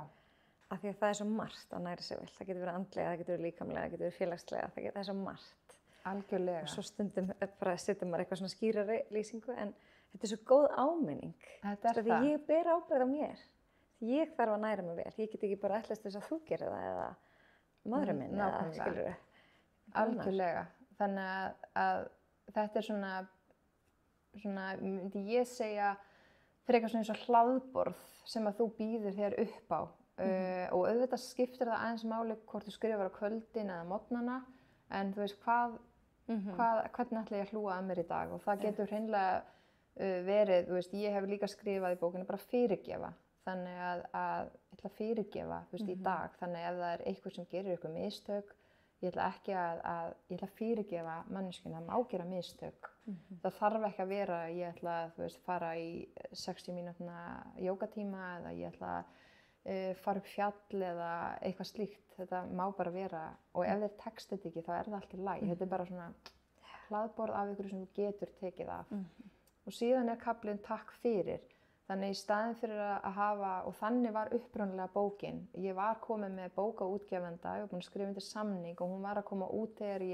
Af því að það er svo margt að næra sig vel. Það getur verið andlega, það getur verið líkamlega, það getur verið félagslega, það er svo margt.
Algjörlega.
Og svo stundum bara setjum maður eitthvað svona skýrari lýsingu, en þetta er svo góð áminning.
Þetta er það.
Því ég ber ábyrgð á mér. Ég þarf að næra mig vel. Ég get ekki bara ætlast þess að þú gerir það eða maðurinn minn eða skilurðu.
Algjörlega. Þannig að þetta er svona, myndi ég segja, frekar svona eins og hlaðborð sem að þú býður þér upp á. Og auðvitað skiptir það aðeins máli hvort þú skrifar á kvöldin eða morgnana, en þú veist hvernig ætla ég að hlúa að mér í dag? Og það getur hreinlega verið, þú veist, ég hef líka skrifað í bókinni bara fyrirgefa. Þannig að ég ætla að fyrirgefa, þú veist, í dag. Þannig ef það er eitthvað sem gerir eitthvað mistök, ég ætla ekki ég ætla að fyrirgefa manneskjuna, það má gera mistök. Það þarf ekki að vera, ég ætla að, þú veist, fara í 60 mínútna jógatíma eða ég ætla fara upp fjall eða eitthvað slíkt. Þetta má bara vera, og ef þér tekst þetta ekki þá það allt í lagi. Þetta bara svona hlaðborð af ykkur sem þú getur tekið af. Og síðan kaflinn takk fyrir. Þannig í staðinn fyrir að hafa, og þannig var upprunalega bókin. Ég var komin með bókaútgefanda, ég var búin að skrifa undir samning og hún var að koma út þegar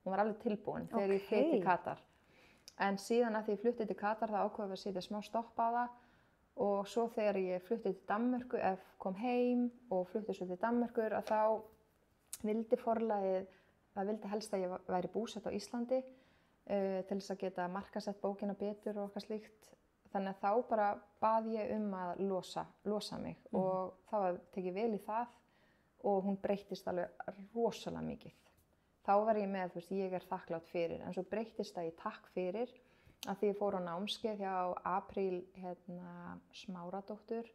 hún var alveg tilbúin þegar ég flutti til Katar. En síðan að því ég flutti til Katar þá ákveðum við að setja smá stopp á það. Og svo þegar ég flutti til Danmörku, kom heim og flutti svo til Danmörkur, að þá vildi forlagið, það vildi helst að ég væri búsett á Íslandi til þess að geta markasett bókina betur og eitthvað slíkt. Þannig að þá bara bað ég að losa mig og þá var tekið vel í það og hún breyttist alveg rosalega mikið. Þá var ég með, ég þakklát fyrir, en svo breyttist það í takk fyrir að því ég fór á námskeið hjá Apríl Smáradóttur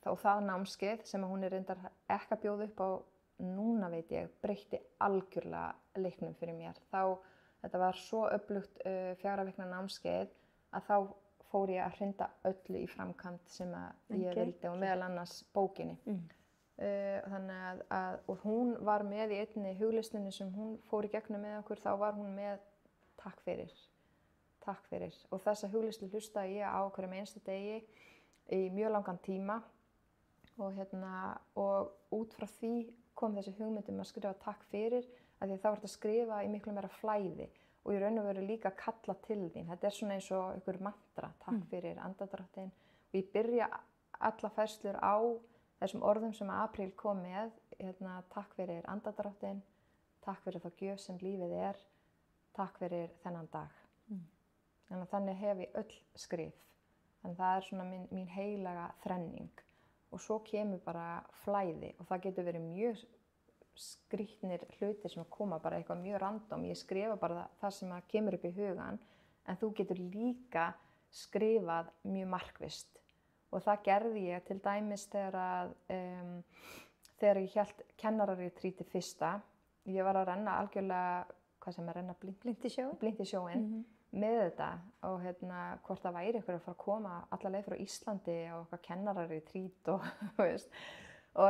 og það námskeið sem hún reyndar ekki að bjóða upp á núna veit ég, breytti algjörlega leiknum fyrir mér. Þetta var svo öflugt 4 vikna námskeið að þá fór ég að hrinda öllu í framkvæmd sem ég vildi og meðal annars bókinni. Þannig og hún var með í einni huglistinni sem hún fór í gegnum með okkur, þá var hún með takk fyrir. Og þessa huglislu hlustaði ég á hverjum einsta degi í mjög langan tíma og út frá því kom þessi hugmynd að skrifa takk fyrir, að því þá var þetta að skrifa í miklu meira flæði og í raun og veru líka að kalla til þín. Þetta svona eins og einhver mantra, takk fyrir andardráttinn. Og ég byrja alla færslur á þessum orðum sem Apríl kom með, takk fyrir andardráttinn, takk fyrir þá gjöf sem lífið takk fyrir þennan dag. Þannig hef ég öll skrif. Þannig það svona mín heilaga þrenning. Og svo kemur bara flæði og það getur verið mjög skrýtnir hlutir sem koma bara eitthvað mjög random. Ég skrifa bara það sem kemur upp í hugan, en þú getur líka skrifað mjög markvisst. Og það gerði ég til dæmis þegar ég hélt kennararetreatið fyrsta. Ég var að renna algjörlega, blint í sjóinn með þetta og hvort það væri ykkur að fara að koma alla leið frá Íslandi á eitthvað kennararetreat og veist. Og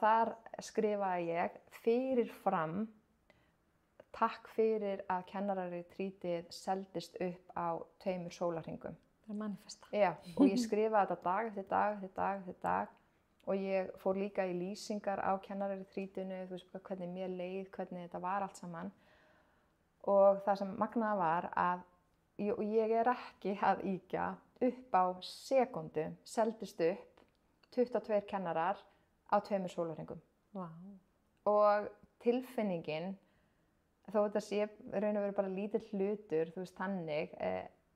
þar skrifaði ég fyrirfram takk fyrir að kennararetreatið seldist upp á 2 sólarhringum.
Það manifesta.
Já, og ég skrifaði þetta dag eftir dag og ég fór líka í lýsingar á kennararetreatinu, þú veist hvernig mér leið, hvernig þetta var allt saman. Og það sem magnaða var að ég ekki að ýkja, upp á sekúndu seldist upp 22 kennarar á 2 sólarhringum.
Wow. Og
tilfinningin, þó þetta sé raun og veru bara lítill hlutur, þú veist þannig,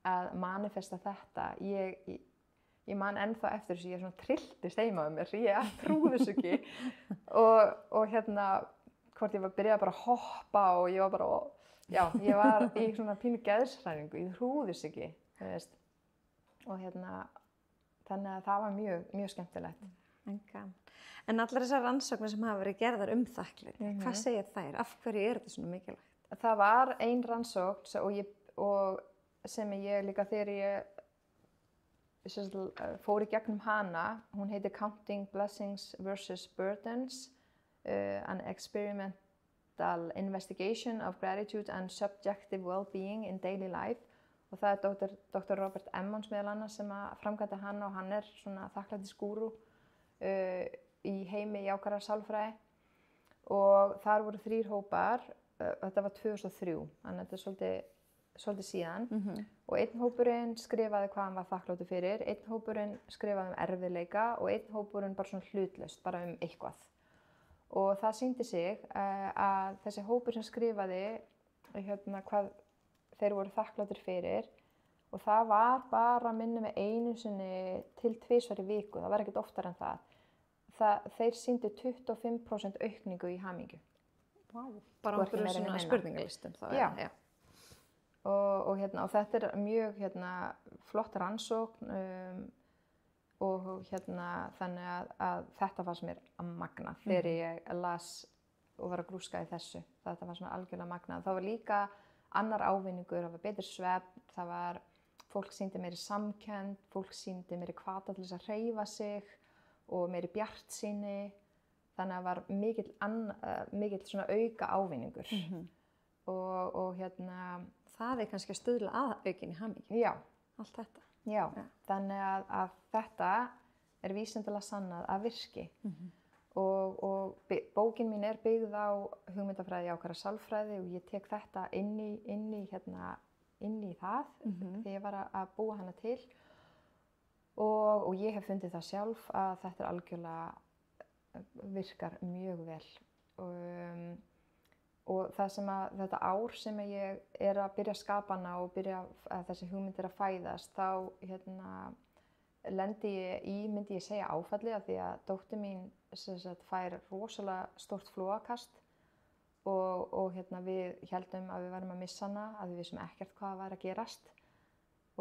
að manifesta þetta, ég man ennþá eftir þessu, ég svona trilltist heima um mér, ég trúði þessu ekki og hvort ég byrjaði bara að hoppa og ég var bara, ég var í svona pínu geðshræringu, ég trúði þessu ekki, þú veist, og þannig að það var mjög, mjög skemmtilegt.
En allar þessar rannsóknir sem hafa verið gerðar þakklæti, hvað segir þær? Af hverju þetta svona mikilvægt?
Það var ein rannsókn og sem ég líka þegar ég fór í gegnum hana, hún heitir Counting Blessings versus Burdens, an experimental investigation of gratitude and subjective well-being in daily life. Og það Dr. Robert Emmons meðal annars sem framkvæmdi hana og hann svona þakklætisgúrú í heimi jákvæðrar sálfræði. Og þar voru 3 hópar, þetta var 2003, þannig að þetta svolítið síðan. Og einn hópurinn skrifaði hvað hann var þakkláttur fyrir, einn hópurinn skrifaði erfiðleika og einn hópurinn bara svona hlutlaust, bara eitthvað. Og það sýndi sig að þessi hópur sem skrifaði hvað þeir voru þakkláttur fyrir og það var bara minni með 1 sinni til 2 í viku, það var ekkert oftar en það. Þeir sýndu 25% aukningu í hamingju.
Wow. Bara okkur svona spurningalistum þá.
Já. Og þetta mjög flott rannsókn og þannig að þetta var sem magnað þegar ég las og var að grúska í þessu. Þetta var svona algjörlega magnað. Það var líka annar ávinningur, það var betri svefn, það fólk sýndi meiri samkennd, fólk sýndi meiri hvata til þess að hreyfa sig og meiri bjartsýni. Þannig að var mikill svona auka ávinningur. Og hérna...
Það kannski að stuðla að aukinni hamingju.
Já.
Allt þetta.
Já. Þannig að þetta vísindalega sannað að virki. Og bókin mín byggð á hugmyndafræði jákvæðrar sálfræði og ég tek þetta inn í það þegar ég var að búa hana til. Og ég hef fundið það sjálf að þetta algjörlega virkar mjög vel. Og það sem þetta ár sem ég að byrja að skapa hana og að þessi hugmyndir að fæðast, þá lendi ég myndi ég segja áfalli af því að dóttir mín fær rosalega stórt flogakast og við héldum að við værum að missa hana, að við vissum ekkert hvað væri að gerast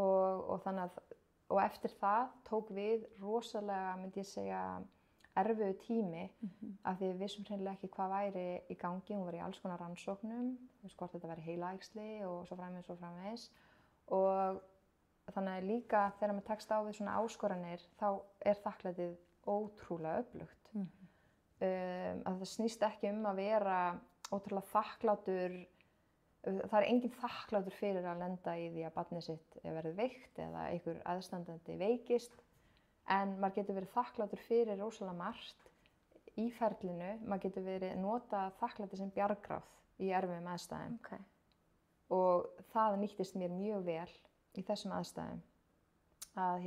og eftir það tók við rosalega, myndi ég segja, erfiðu tími af því við vissum hreinlega ekki hvað væri í gangi. Hún var í alls konar rannsóknum, hvort þetta væri heilaæxli og svo framvegis. Og þannig að líka þegar maður tekst á við svona áskoranir, þá þakklætið ótrúlega öflugt. Að það snýst ekki að vera ótrúlega þakklátur. Það enginn þakklátur fyrir að lenda í því að barnið sitt verði veikt eða einhver aðstandandi veikist. En maður getur verið þakklátur fyrir rosalega margt í ferlinu. Maður getur verið nota þakklæti sem bjargráð í erfiðum aðstæðum.
Okay.
Og það nýttist mér mjög vel í þessum aðstæðum. Að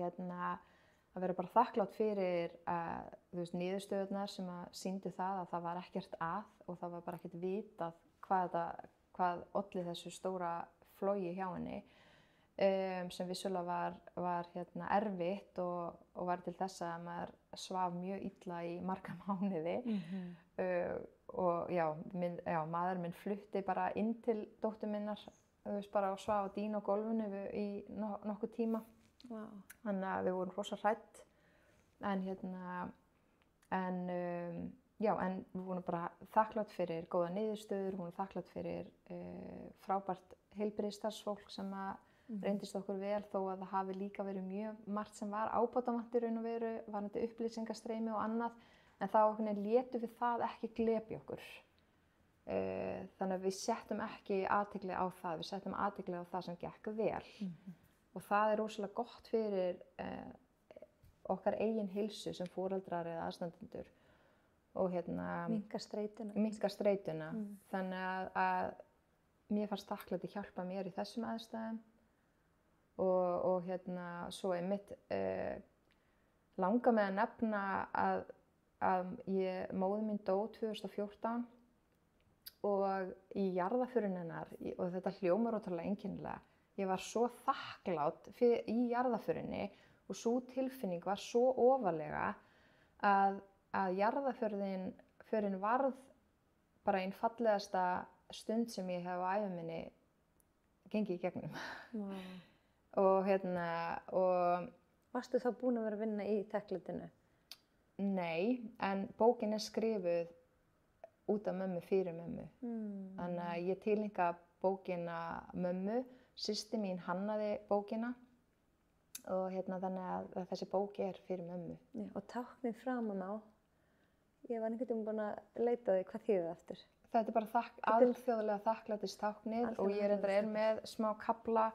vera bara þakklátt fyrir niðurstöðurnar sem sýndu það að það var ekkert og það var bara ekkert vitað hvað olli þessu stóra flogi hjá henni. Sem vissulega var erfitt og var til þess að maður svaf mjög illa í marga mánuði. Og maður minn flutti bara inn til dóttur minnar, bara og svaf á dínu á gólfinu í nokkuð tíma.
Wow.
Þannig að við vorum rosa hrædd. En við vorum bara þakklátt fyrir góða niðurstöður, við vorum þakklátt fyrir frábært heilbrigðisstarfsfólk sem reyndist okkur vel, þó að það hafi líka verið mjög margt sem var ábótavant í raun og veru, varðandi upplýsingastreymi og annað, en þá létum við það ekki glepja okkur. Þannig að við settum ekki athygli á það, við settum athygli á það sem gekk vel. Og það rosalega gott fyrir okkar eigin heilsu sem foreldrar eða aðstandendur. Og
minnka streituna.
Þannig að mér fannst þakklæti hjálpa mér í þessum aðstæðum. Og svo einmitt langar mig að nefna að móðir mín dó 2014 og í jarðarförin hennar, og þetta hljómar ótrúlega einkennilega, ég var svo þakklát í jarðarförinni og sú tilfinning var svo ofarlega að jarðarförin varð bara einn fallegasta stund sem ég hef á ævi minni gengið í gegnum.
Wow.
Og
Varstu þá búin að vera að vinna í þakklætinu?
Nei, en bókin skrifuð út af mömmu fyrir mömmu. Þannig að ég tileinka bókina mömmu, systir mín hannaði bókina og þannig að þessi bók fyrir mömmu.
Já, og táknið framan á, ég var einhvern veginn búin að leita því hvað þýðir það eftir.
Þetta bara alþjóðlega þakklætistáknið og ég er með smá kafla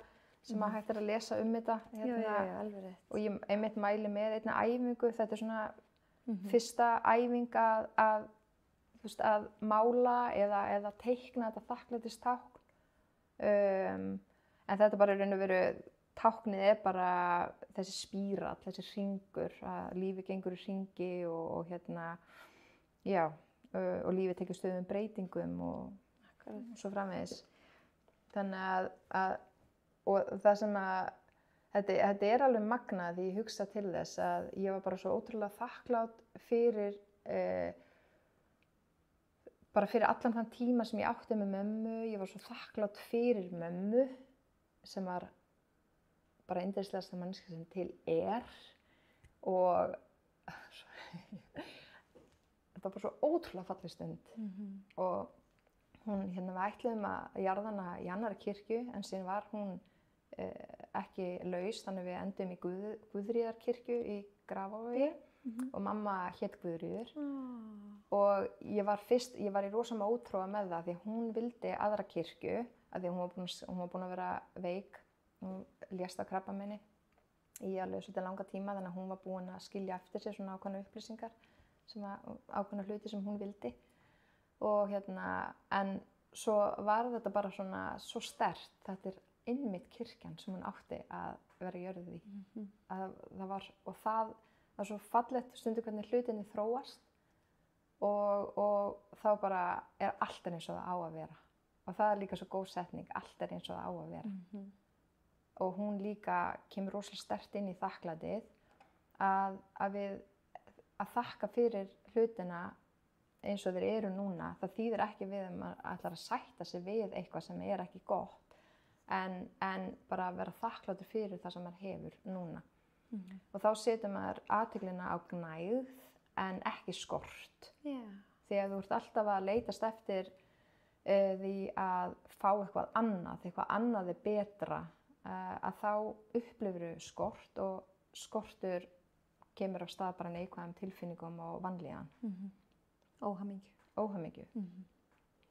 sem hægt að lesa þetta.
Já, alveg rétt.
Og ég einmitt mæli með einna æfingu, þetta svona fyrsta æfing að mála eða teikna þetta þakklætistákn. En þetta bara í raun og veru, táknið bara þessi spírall, þessi hringur, að lífið gengur í hringi og og lífið tekur stöðum breytingum og svo framvegis. Þannig að og það sem þetta alveg magnað því ég hugsa til þess að ég var bara svo ótrúlega þakklát fyrir bara fyrir allan þann tíma sem ég átti með mömmu. Ég var svo þakklát fyrir mömmu sem var bara yndislegasta manneskja sem til og þetta var bara svo ótrúlega falleg stund. Og hún, við ætluðum að jarða hana í annarri kirkju, en síðan var hún ekki laus, þannig við endum í Guðríðarkirkju í Grafarvogi og mamma hét Guðríður og ég var í rosa ótróa með það því að hún vildi aðra kirkju af því að hún var búin að vera veik, hún lést af krabbameini í alveg svolítið langa tíma þannig að hún var búin að skilja eftir sér svona ákveðna upplýsingar ákveðna hluti sem hún vildi og en svo var þetta bara svona svo sterkt, þetta er einmitt kirkjan sem hún átti að vera jörðuð í. Það var svo fallegt stundu hvernig hlutinni þróast og þá bara allt eins og það á að vera. Og það líka svo góð setning, allt eins og það á að vera. Og hún líka kemur rosalega sterkt inn í þakklætið að þakka fyrir hlutina eins og þeir eru núna. Það þýðir ekki við að maður ætlar að sætta sig við eitthvað sem ekki gott. En bara að vera þakklátur fyrir það sem maður hefur núna. Og þá setur maður athyglina á gnægð en ekki skort. Því að þú ert alltaf að leitast eftir því að fá eitthvað annað er betra, að þá upplifir þú skort og skortur kemur af stað bara neikvæðum tilfinningum og vanlíðan. Óhamingju.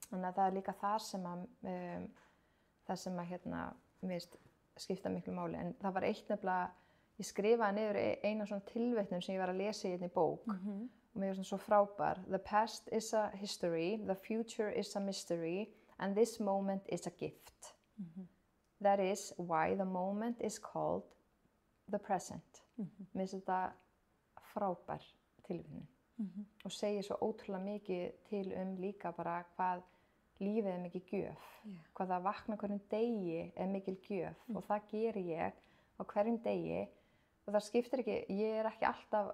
Þannig að það er líka það sem mér skipta miklu máli. En það var eitt nefnilega, ég skrifaði niður eina svona tilvitnun sem ég var að lesa í einni bók og mér var svo frábær. The past is a history, the future is a mystery, and this moment is a gift. That is why the moment is called the present. Mér finnst þetta frábær tilvitnun og segir svo ótrúlega mikið til líka bara hvað lífið er mikil gjöf, hvað það vakna hverjum degi er mikil gjöf og það geri ég á hverjum degi og það skiptir ekki, ég er ekki alltaf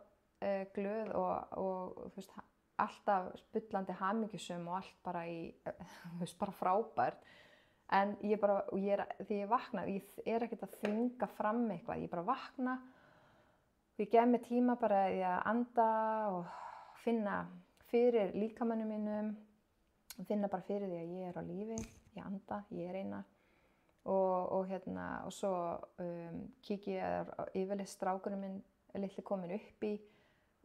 glöð og þú veist, alltaf bullandi hamingjusöm og allt bara bara frábært en þegar ég vakna, ég er ekkert að þvinga fram eitthvað, ég bara vakna og ég gef mér tíma bara í að anda og finna fyrir líkamannum mínum finna bara fyrir því að ég á lífi, ég anda, ég eina og svo kíki ég yfirleitt strákurinn minn litli komin upp í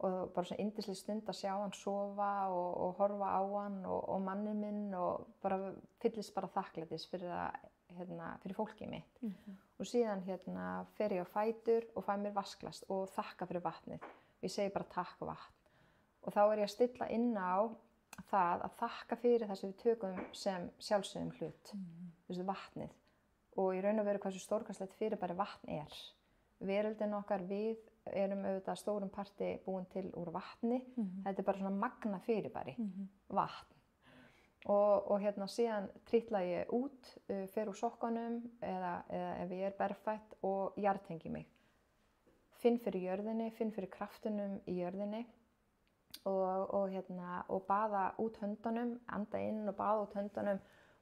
og bara svona yndisleg stund að sjá hann sofa og horfa á hann og manninn minn og bara fyllist bara þakklætis fyrir fólkið mitt og síðan fer ég á fætur og fæ mér vatnsglas og þakka fyrir vatnið og ég segi bara takk vatn og þá er ég að stilla inn á það að þakka fyrir það sem við tökum sem sjálfsögðum hlut, þessu vatnið og í raun og veru hversu stórkostlegt fyrirbæri vatn er. Veröldin okkar, við erum auðvitað stórum parti búin til úr vatni, þetta er bara svona magna fyrirbæri, vatn og síðan trítla ég út, fer úr sokkunum eða ef ég er berfætt og jarðtengi mig. Finn fyrir jörðinni, finn fyrir kraftunum í jörðinni og baða út höndunum, anda inn og baða út höndunum,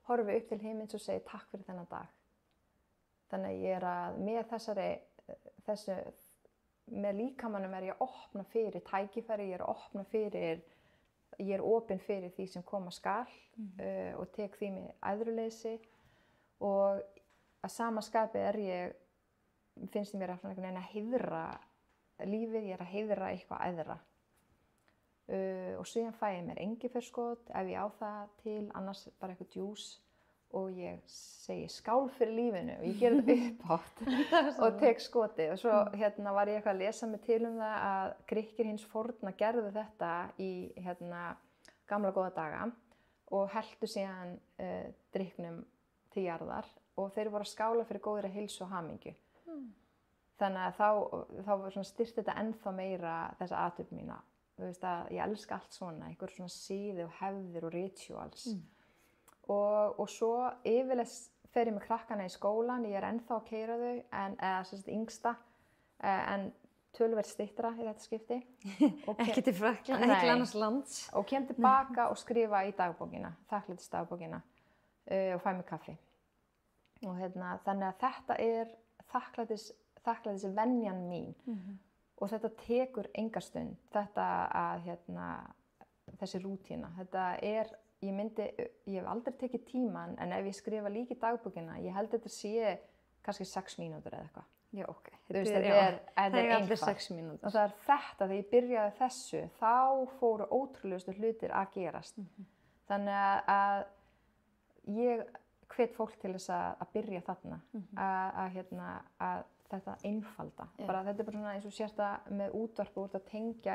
horfi upp til himins og segi takk fyrir þennan dag. Þannig að ég er að með með líkamanum er ég að opna fyrir tækifæri, ég er opin fyrir því sem koma skal og tek því með æðruleysi og að sama skapi finnst mér að heiðra lífið, ég er að heiðra eitthvað æðra. Og síðan fæ ég mér engiferskot ef ég á það til, annars bara eitthvað djús og ég segi skál fyrir lífinu og ég ger þetta upphátt og tek skotið og svo var ég eitthvað að lesa mig til það að Grikkir hins forna gerðu þetta í gamla góða daga og helltu síðan drykknum til jarðar og þeir voru að skála fyrir góðri heilsu og hamingju. Þannig að þá styrkti þetta ennþá meira þessa athöfn mína. Þú veist að ég elska allt svona, einhver svona siði og hefðir og rituals. Og svo yfirleitt fer ég með krakkana í skólan, ég er ennþá að keyra þau, eða yngsta, en töluvert styttra í þetta skipti.
Ekki til Frakklands, ekki annars lands. Og
kem tilbaka og skrifa í dagbókina, þakklætisdagbókina og fæ mér kaffi. Og þannig að þetta er þakklætisvenjan mín. Og þetta tekur enga stund, þetta að þessi rútína. Þetta ég hef aldrei tekið tíman, en ef ég skrifa líka í dagbókina, ég held þetta sé kannski 6 mínútur eða eitthvað.
Já, ok.
Þetta er
allir
einfalt.
6 mínútur.
Og það er þetta, þegar ég byrjaði þessu, þá fóru ótrúlegustu hlutir að gerast. Þannig að ég hvet fólk til þess að byrja þarna, að þetta einfalda. Bara, þetta er bara svona eins og sérst að með útvarp og að tengja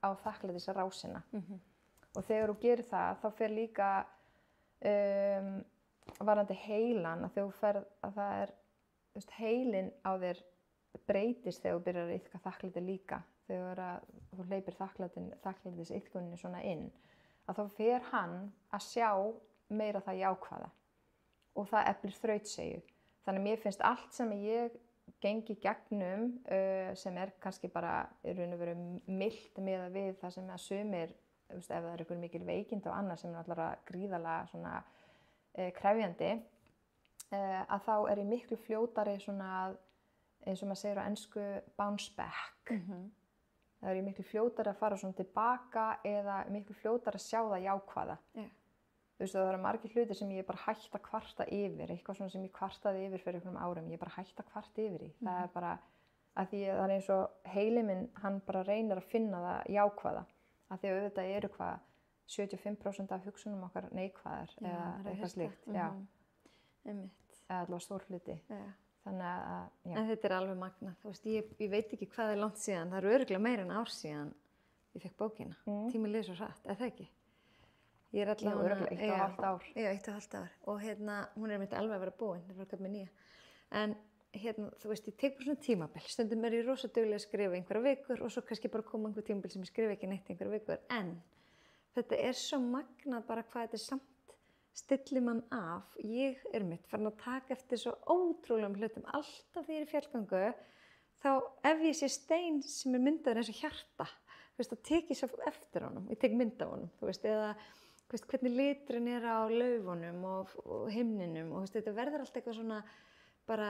á þakklætisrásina. Og þegar þú gerir það, þá fer líka varðandi heilan, að þegar þú ferð, að það er, þú veist, heilin á þér breytist þegar þú byrjar að iðka þakklæti líka. Þegar þú hleypir þakklætis iðkuninni svona inn, að þá fer hann að sjá meira það jákvæða og það eflir þrautseigju. Þannig mér finnst allt sem ég gengi gegnum, sem er kannski bara í raun og veru milt miðað við það sem að sumir, ef það er einhver mikil veikind og annað sem er alltaf gríðarlega svona krefjandi, að þá er ég miklu fljótari svona, eins og maður segir á ensku, bounce back. Það er ég miklu fljótari að fara svona tilbaka eða miklu fljótari að sjá það jákvæða. Þú veist, það eru margir hlutir sem ég er bara hætt að kvarta yfir, eitthvað svona sem ég kvartaði yfir fyrir einhverjum árum, ég er bara hætt að kvarta yfir í. Það er bara, að því það er eins og heilinn minn, hann bara reynir að finna það jákvæða. Að því auðvitað eru 75% af hugsunum okkar neikvæðar eða eitthvað slíkt. Eða allavega stór hluti. Þannig að, já.
En þetta er alveg magnað. Þú veist, ég veit ekki hvað er langt síðan. Það eru örugglega meira en ár síðan ég fekk bókina. Tíminn líður svo hratt, eða það ekki? Ég er allavega
örugglega 1,5 ár.
Já, 1,5 ár. Og hún er einmitt alveg að vera búin. Það var að köpa með nýja. En þú veist, ég tek bara svona tímabil. Stundum er ég rosa dugleg að skrifa einhverja vikur og svo kannski bara koma einhver tímabil sem ég skrifa ekki neitt einhverja vikur. En þetta er svo magnað bara hvað þetta er samt stillir mann af. Ég er farin að taka eftir svo ótrúlegum hlutum. Alltaf þegar ég er í fjallgöngu, þá ef ég sé stein sem er myndaður eins og hjarta, þú veist, þá tek ég svo eftir honum. Ég tek mynd af honum, þú veist, eða þú veist, hvernig liturinn er á laufunum og himninum og þú veist, þetta verður allt eitthvað svona bara,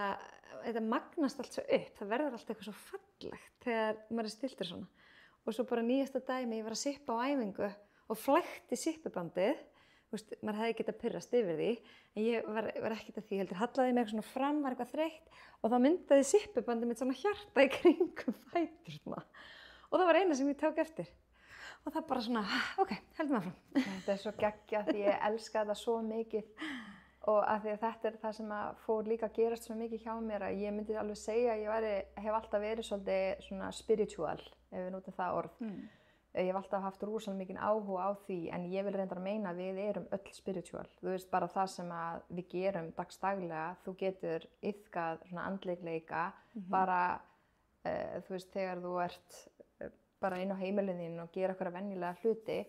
þetta magnast allt svo upp. Það verður allt eitthvað svo fallegt þegar maður er stiltur svona. Og svo bara nýjasta dæmi, ég var að sippa á æfingu og flækti sippubandið. Þú veist, maður hefði getað pirrast yfir því, en ég var ekkert að því, heldur hallaði mig eitthvað svona fram, var eitthvað þreytt og þá myndaði sippubandið mitt svona hjarta í kringum fæturna. Og það var eina sem ég tók eftir. Og það bara svona, ok, heldum áfram.
Þetta er svo geggjað því ég elska þetta svo mikið og að því að þetta er það sem að fór líka að gerast svo mikið hjá mér að ég myndi alveg segja að ég hef alltaf verið svolítið svona spiritual, ef við notum það orð. Ég hef alltaf haft rosalega mikinn áhuga á því, en ég vil reyndar að meina að við erum öll spiritual. Þú veist, bara það sem að við gerum dagsdaglega, þú getur iðkað svona andleikleika, bara, þú veist, þegar þú ert bara inn á heimilinu þínu og gera eitthvað venjulega hluti.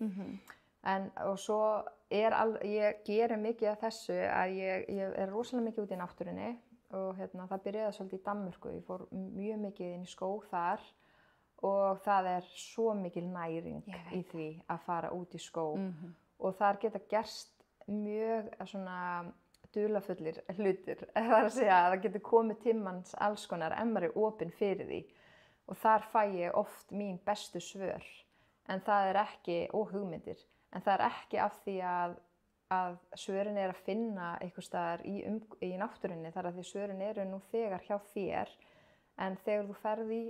Og svo ég gerir mikið af þessu að ég er rosalega mikið út í náttúrunni og það byrjaði svolítið í Danmörku. Ég fór mjög mikið inn í skóg þar. Og það er svo mikil næring í því að fara út í skóg og þar geta gerst mjög svona dularfullir hlutir. Það er að segja að það getur komið til manns alls konar ef maður er opinn fyrir því og þar fæ ég oft mín bestu svör en það er ekki, og hugmyndir, en það er ekki af því að svörin er að finna einhvers staðar í náttúrunni, þar að því svörin eru nú þegar hjá þér. En þegar þú ferð í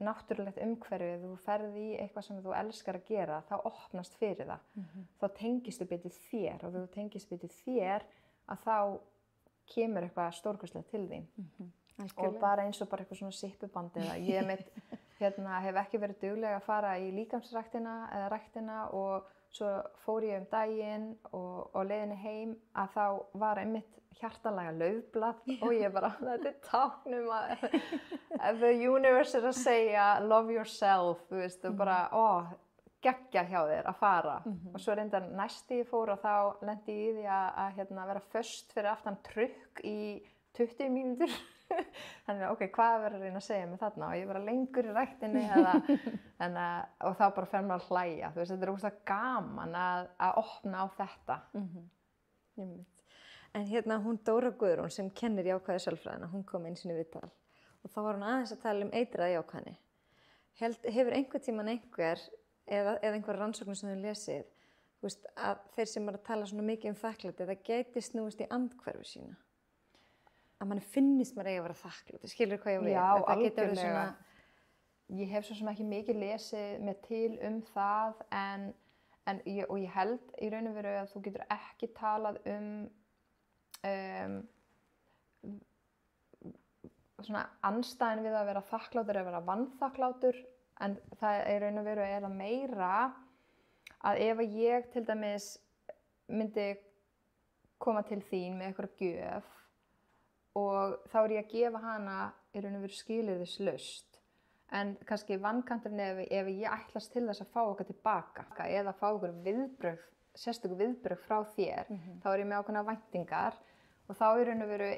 náttúrulegt umhverfið, þú ferð í eitthvað sem þú elskar að gera, þá opnast fyrir það. Þá tengist þú betur þér og þegar þú tengist betur þér, að þá kemur eitthvað stórkostlegt til þín. Og bara eins og bara eitthvað svona sippubandi eða ég hef ekki verið dugleg að fara í líkamsræktina eða ræktina og svo fór ég daginn og á leiðinni heim að þá var einmitt hjartanlega laufblað og ég bara, þetta er táknum að the universe er að segja love yourself, þú veist, og bara, geggjað hjá þér að fara. Og svo reyndar næsti ég fór og þá lendi ég í því að vera föst fyrir aftan trukk í 20 mínútur. Þannig ok, hvað verður að reyna að segja mig þarna og ég vera lengur í ræktinni og þá bara fer maður að hlæja. Þú veist, þetta er ógeðslega gaman að opna á þetta.
En hún Dóra Guðrún sem kennir jákvæðu sálfræðina, hún kom einu sinni í viðtal og þá var hún aðeins að tala eitraða jákvæðni. Hefur einhvern tímann eða einhver rannsóknir sem þau lesið, þú veist, að þeir sem eru að tala svona mikið þakklæti, það gæti snúist í andhverfu sína? að mann finnist maður eiga að vera þakklátur, skilur hvað ég við?
Já,
Það getur verið
algjörlega. Ég hef svo sem ekki mikið lesið mér til það og ég held í raun og veru að þú getur ekki talað svona andstæðin við að vera þakklátur eða vera vanþakklátur, en það í raun og veru það meira að ef ég til dæmis myndi koma til þín með eitthvað gjöf og þá ég að gefa hana í raun og veru skilyrðislaust, en kannski vankanturinn ef ég ætlast til þess að fá okkar tilbaka eða fá okkur viðbrögð, sérstöku viðbrögð frá þér, þá ég með ákveðnar væntingar og þá í raun og veru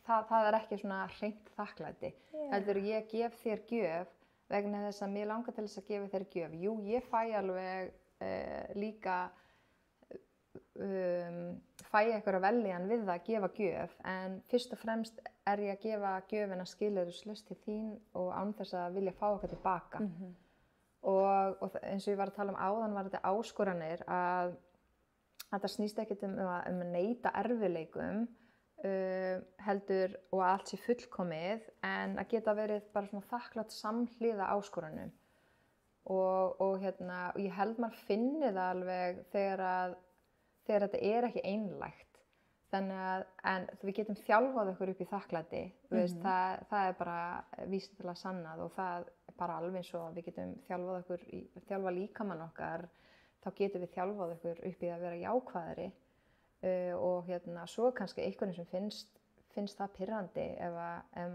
það ekki svona hreint þakklæti. Heldur ég gef þér gjöf vegna þess að mér langar til þess að gefa þér gjöf. Jú, ég fæ alveg líka fæ eitthvað veljan við að gefa gjöf, en fyrst og fremst ég að gefa gjöfina skilyrðislaust til þín og án þess að vilja fá okkar tilbaka. Og eins og ég var að tala um áðan var þetta áskoranir að það snýst ekkert að neita erfiðleikum heldur og að allt sé fullkomið, en að geta verið bara svona þakklátt samhliða áskoranum og ég held maður finni það alveg þegar þetta ekki einlægt. Þannig en við getum þjálfað okkur upp í þakklæti, það bara vísindalega sannað og það bara alveg eins og við getum þjálfa líkamann okkar, þá getum við þjálfað okkur upp í að vera jákvæðari og svo kannski einhverjum sem finnst það pirrandi ef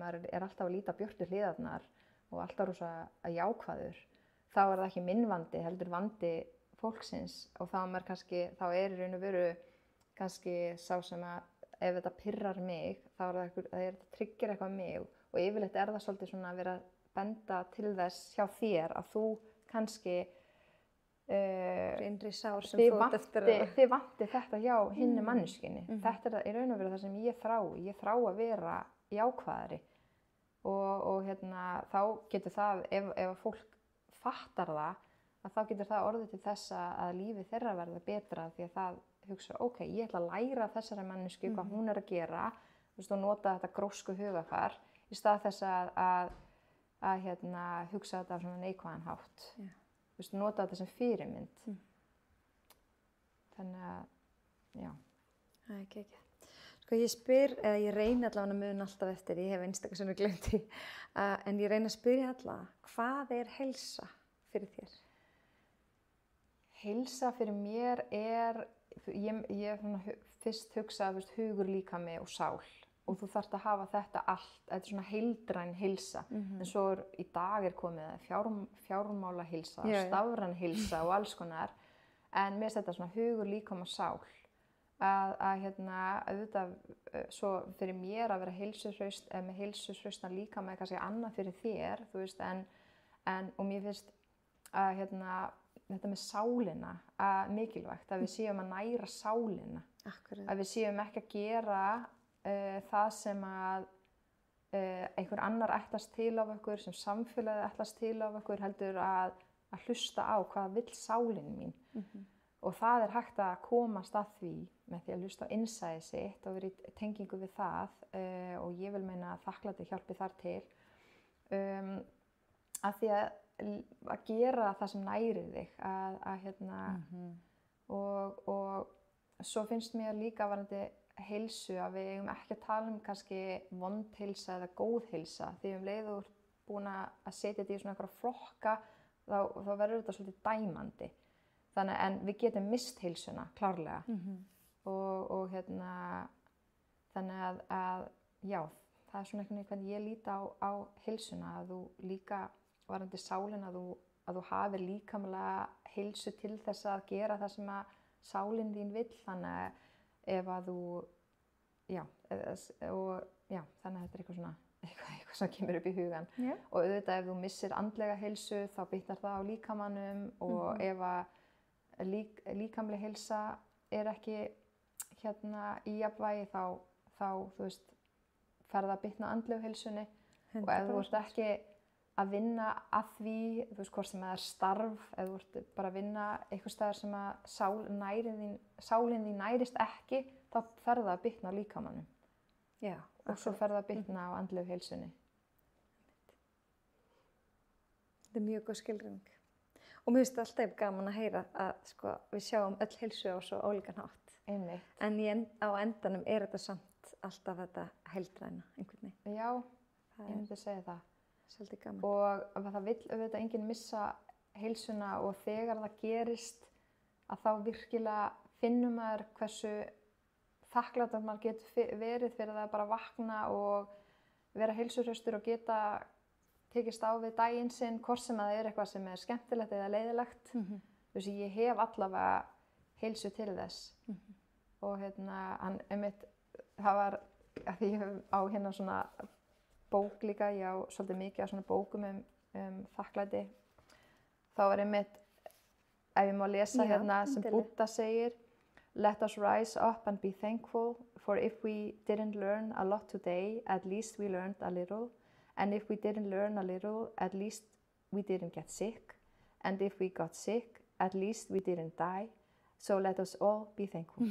maður alltaf að líta björtu hliðarnar og alltaf rosa jákvæður, þá það ekki minn vandi, heldur vandi fólksins og þá í raun og veru kannski sá sem að ef þetta pirrar mig, þá það tryggir eitthvað mig og yfirleitt það svolítið svona að vera að benda til þess hjá þér að þú kannski
innri sár sem
þið vanti þetta hjá hinni manneskjunni. Þetta í raun og veru það sem ég þrá að vera jákvæðari og þá getur það, ef fólk fattar það, að þá getur það orðið til þess að lífið þeirra verða betra því að það hugsa, ok, ég ætla að læra þessari mannesku hvað hún að gera, og nota þetta grósku hugafar í stað þess að hugsa þetta á svona neikvæðan hátt. Nota þetta sem fyrirmynd. Þannig að, já.
Það ekki. Sko ég spyr, eða ég reyni allavega að muna alltaf eftir, ég hef einstaklega svona glemt því, en ég reyni að spyrja allavega, hvað heilsa fyrir þér?
Heilsa fyrir mér ég fyrst hugsa hugur, líkami og sál. Og þú þarft að hafa þetta allt, þetta svona heildræn heilsa, en svo í dag komið fjármála heilsa, stafræn heilsa og alls konar, en mér þetta svona hugur, líkam og sál, auðvitað, svo fyrir mér að vera heilsuhraust, með heilsuhraustan líkama kannski annað fyrir þér, þú veist, og mér finnst að þetta með sálina mikilvægt, að við séum að næra sálina, að við séum ekki að gera það sem að einhver annar ætlast til af okkur, sem samfélagið ætlast til af okkur, heldur að hlusta á hvað vill sálin mín. Og það hægt að komast að því með því að hlusta á innsæið sitt og vera í tengingu við það, og ég vil meina að þakklæti hjálpi þar til, að því að gera það sem nærir þig, og svo finnst mér líka varðandi heilsu að við eigum ekki að tala kannski vond heilsa eða góð heilsa, því leið og búin að setja þetta í svona einhverja flokka, þá verður þetta svolítið dæmandi. Þannig en við getum mist heilsuna klárlega og þannig að já, það svona einhvern veginn hvernig ég líti á heilsuna, að þú líka varðandi sálina, að þú hafir líkamlega heilsu til þess að gera það sem að sálin þín vill, þannig að ef að þú, þannig að þetta eitthvað svona, eitthvað sem kemur upp í hugan. Og auðvitað ef þú missir andlega heilsu, þá bitnar það á líkamannum, og ef að líkamlega heilsa ekki í jafnvægi, þá þú veist, fer það að bitna andlegu heilsunni, 100%. Og ef þú ert ekki að vinna að því, þú veist, hvort sem það starf, ef þú ert bara að vinna eitthvað staðar sem að sálin þín nærist ekki, þá fer það að bitna á líkamannum.
Já,
og svo fer það að bitna á andlegu heilsunni.
Þetta er mjög góð skilgreining. Og mér finnst alltaf gaman að heyra að sko, við sjáum öll heilsu á svo ólíkan hátt.
Einmitt.
En á endanum er þetta samt alltaf þetta heildræna einhvern veginn.
Já,
Það
ég myndi segja það.
Svolítið gaman.
Og það vill auðvitað enginn missa heilsuna og þegar það gerist að þá virkilega finnum maður hversu þakklátur maður getur verið fyrir það bara að vakna og vera heilsuhraustur og geta tekist á við daginn sinn, hvort sem það er eitthvað sem er skemmtilegt eða leiðilegt. Þú veist, ég hef allavega heilsu til þess. Og hann einmitt, það var, að því ég hef á hérna svona bók líka, ég á svolítið mikið á svona bókum þakklæti. Þá var einmitt, ef ég má lesa hérna sem Buddha segir, let us rise up and be thankful, for if we didn't learn a lot today, at least we learned a little. And if we didn't learn a little, at least we didn't get sick. And if we got sick, at least we didn't die. So let us all be thankful.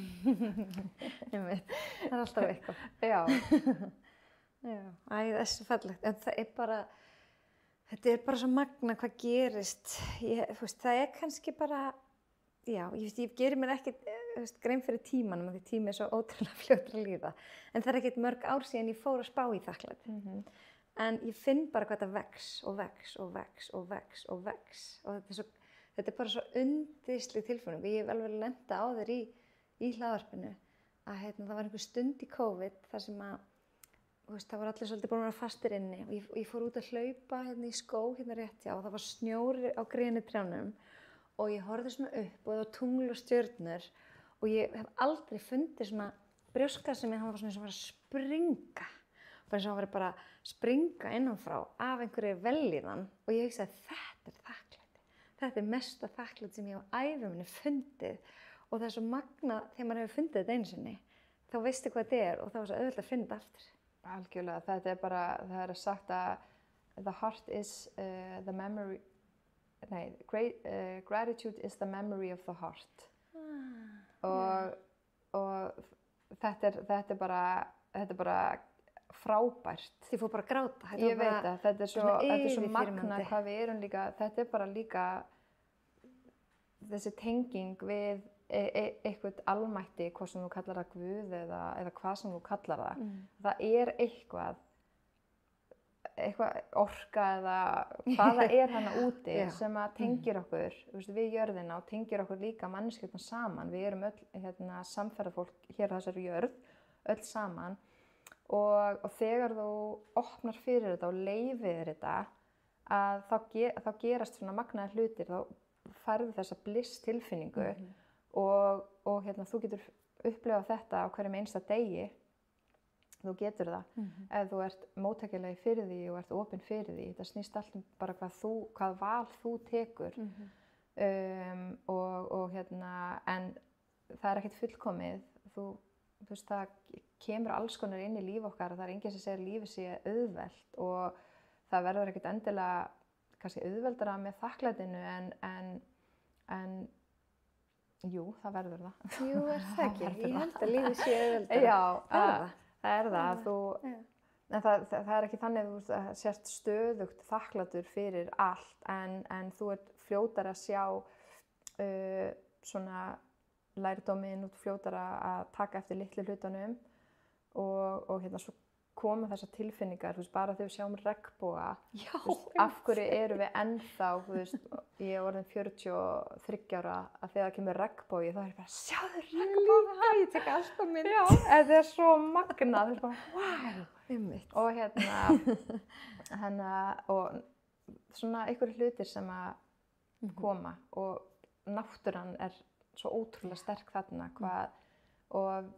Það er alltaf eitthvað.
Já.
Já, það er svo fallegt. En það er bara, þetta er bara svo magna hvað gerist. Þú veist, það er kannski bara, já, ég gerir mér ekkert grein fyrir tímanum, því tími er svo ótrúlega fljótur að líða. En það er ekkert mörg ár síðan ég fór að spá í þakklæti. En ég finn bara hvað það vex og vex og vex og vex og vex. Og þetta er bara svo undisleg tilfinning. Ég hef alveg lent á þér í hlaðvarpinu að það var einhver stund í COVID þar sem að það voru allir svolítið búin að vera fastir inni og ég fór út að hlaupa í skó rétt hjá og það var snjór á grenitrjánum og ég horfði svona upp og það var tungl og stjörnur og ég hef aldrei fundið svona brjóskassa sem var svona eins og var að springa. Bara eins og hann var bara að springa innanfrá af einhverju vellíðan og ég hugsaði að þetta er þakklæti. Þetta er mesta þakklæti sem ég á ævi minni fundið og það er svo magnað þegar maður hefur fundið þetta einu sinni. Þá veistu hvað þetta er og þá er svo auðvitað að finna þetta aftur.
Algjörlega, þetta er bara, það er sagt að the heart is the memory, gratitude is the memory of the heart. Og þetta er bara frábært.
Þið fór bara að gráta.
Ég veit það, þetta er svo magnað hvað við erum líka, þetta er bara líka þessi tenging við eitthvað almætti, hvað sem þú kallar það Guð eða hvað sem þú kallar það. Það er eitthvað orka eða hvað það er hana úti sem að tengir okkur við jörðina og tengir okkur líka manneskjörna saman. Við erum öll samferðafólk hér á þessari jörð, öll saman og þegar þú opnar fyrir þetta og leyfir þetta að þá gerast svona magnaðir hlutir, þá færðu þessa bliss tilfinningu og þú getur upplifað þetta á hverjum einsta degi. Þú getur það ef þú ert móttækileg fyrir því og ert opinn fyrir því. Þetta snýst allt bara hvað val þú tekur en það er ekkert fullkomið. Þú veist, það kemur alls konar inn í líf okkar og það er enginn sem segir lífið sé auðvelt og það verður ekkert endilega kannski auðveldara með þakklætinu en jú, það verður það.
Jú, er það ekki? Ég held að lífið sé auðveldara.
Já, það er það. En það er ekki þannig að þú sért stöðugt þakklátur fyrir allt en þú ert fljótar að sjá svona lærdóminn og fljótar að taka eftir litlu hlutunum og svo koma þessar tilfinningar, bara þegar við sjáum regnboga, af hverju erum við ennþá, ég er orðin 43 ára að þegar það kemur regnbogi, þá er ég bara, sjáðu regnboga, ég tek alltaf minn. Já, þetta er svo magnað, það er bara, wow. Og svona einhverju hlutir sem að koma og náttúran er svo ótrúlega sterk þarna, og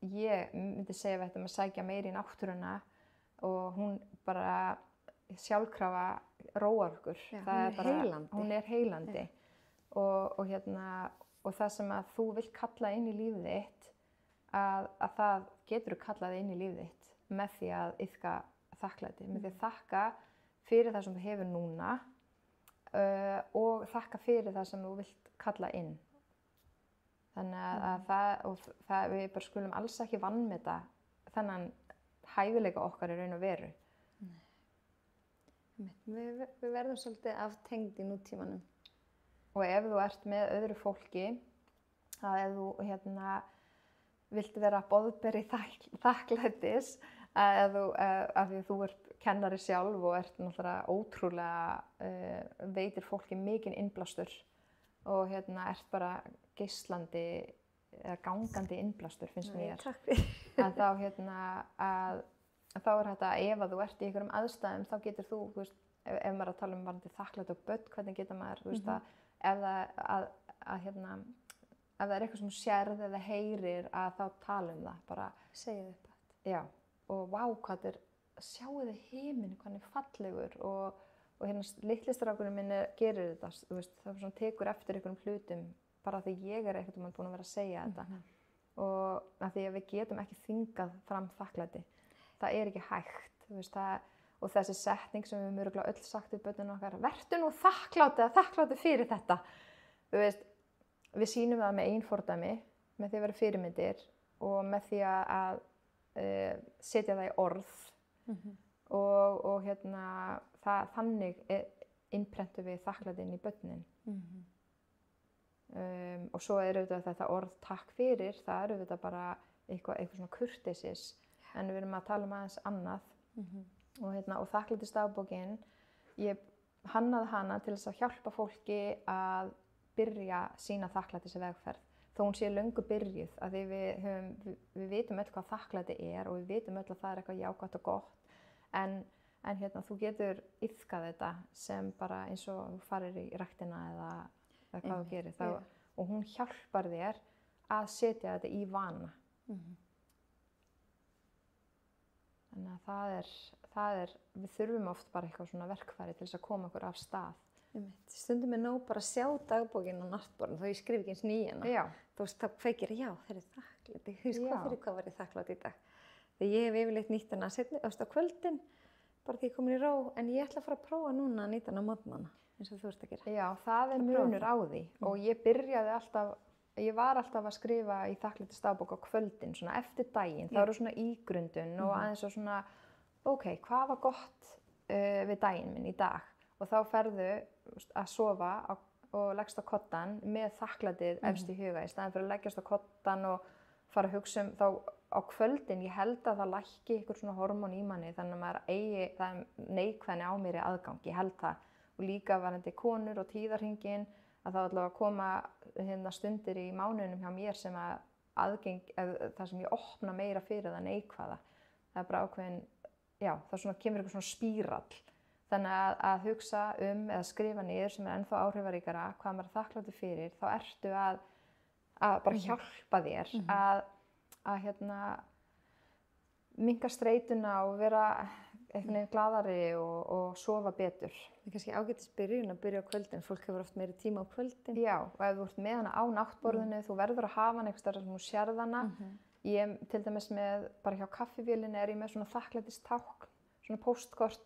ég myndi segja við ættum að sækja meiri í náttúruna og hún bara sjálfkrafa róar okkur. Hún er heilandi. Og það sem að þú vilt kalla inn í lífið þitt, að það getur kallað inn í lífið þitt með því að iðka þakklæti, með því að þakka fyrir það sem þú hefur núna og þakka fyrir það sem þú vilt kalla inn. Þannig að við bara skulum alls ekki vanmeta þennan hæfileika okkar í raun og veru.
Við verðum svolítið aftengd í nútímanum.
Og ef þú ert með öðru fólki, að ef þú vilt vera boðberi þakklætis, af því þú ert kennari sjálf og ert náttúrulega ótrúlega veitir fólki mikinn innblástur og ert bara geislandi eða gangandi innblástur finnst mér.
Takk fyrir.
Að þá er þetta ef að þú ert í einhverjum aðstæðum þá getur þú, ef maður er að tala varðandi þakklæti og börn, hvernig getur maður, ef það er eitthvað sem sérð eða heyrir að þá tala það, bara
segja upp þetta.
Já, og vá hvað sjáu þið himinn, hvað er fallegur og litli strákurinn minn gerir þetta, það svona tekur eftir einhverjum hlutum bara því ég er einhvern veginn búin að vera að segja þetta og að því að við getum ekki þvingað fram þakklæti. Það er ekki hægt, og þessi setning sem við höfum örugglega öll sagt við börnin okkar, vertu nú þakkláti fyrir þetta. Við sýnum það með einfordæmi, með því að vera fyrirmyndir og með því að setja það í orð og þannig innprentum við þakklæti inn í börnin. Og svo er auðvitað þetta orð takk fyrir, það er auðvitað bara eitthvað svona kurteisis, en við erum að tala aðeins annað. Og þakklætisdagbókin, ég hannaði hana til þess að hjálpa fólki að byrja sína þakklætisvegferð. Þó hún sé löngu byrjuð, að því við vitum öll hvað þakklæti er og við vitum öll að það er eitthvað jákvætt og gott, en þú getur iðkað þetta sem bara eins og þú farir í ræktina eða hvað þú gerir. Og hún hjálpar þér að setja þetta í vana. Þannig að við þurfum oft bara eitthvað svona verkfæri til þess að koma okkur af stað.
Stundum er nóg bara að sjá dagbókinn á náttborðinu, þó ég skrif ekki eins nýjana.
Já.
Þá kveikir það er þakklæti. Hvað var ég þakklátt í dag? Þegar ég hef yfirleitt nýtt hana á kvöldin, bara því ég komin í ró, en ég ætla að fara að prófa núna að nýta hana á morgnana, eins og þú ert að gera. Já, það er munur á því og ég var alltaf að skrifa í þakklætisdagbók á kvöldin, svona eftir daginn. Það eru svona ígrundun og aðeins og svona, hvað var gott við daginn minn í dag? Og þá ferðu að sofa og leggst á koddann með þakklætið efst í huga í staðinn fyrir að leggjast á koddann og fara að hugsa þá á kvöldin. Ég held að það lækki ykkur svona hormón í manni þannig að maður það neikvæðni á mér í aðgang. Ég held það. Og líka varðandi konur og tíðarhringinn að það allavega koma stundir í mánuðinum hjá mér sem það sem ég opna meira fyrir það neikvæða. Það er bara ákveðin, það svona kemur eitthvað svona spírall. Þannig að hugsa eða skrifa niður sem er ennþá áhrifaríkara hvað maður er þakklátur fyrir, þá ertu að bara hjálpa þér að minnka streituna og vera einhvern veginn glaðari og sofa betur. Það er kannski ágætis byrjun að byrja á kvöldin, fólk hefur oft meiri tíma á kvöldin.
Já, og ef þú ert með hana á náttborðinu, þú verður að hafa hana einhvers staðar sem þú sérð hana. Ég til dæmis bara hjá kaffivélinni er ég með svona þakklætistákn, svona póstkort.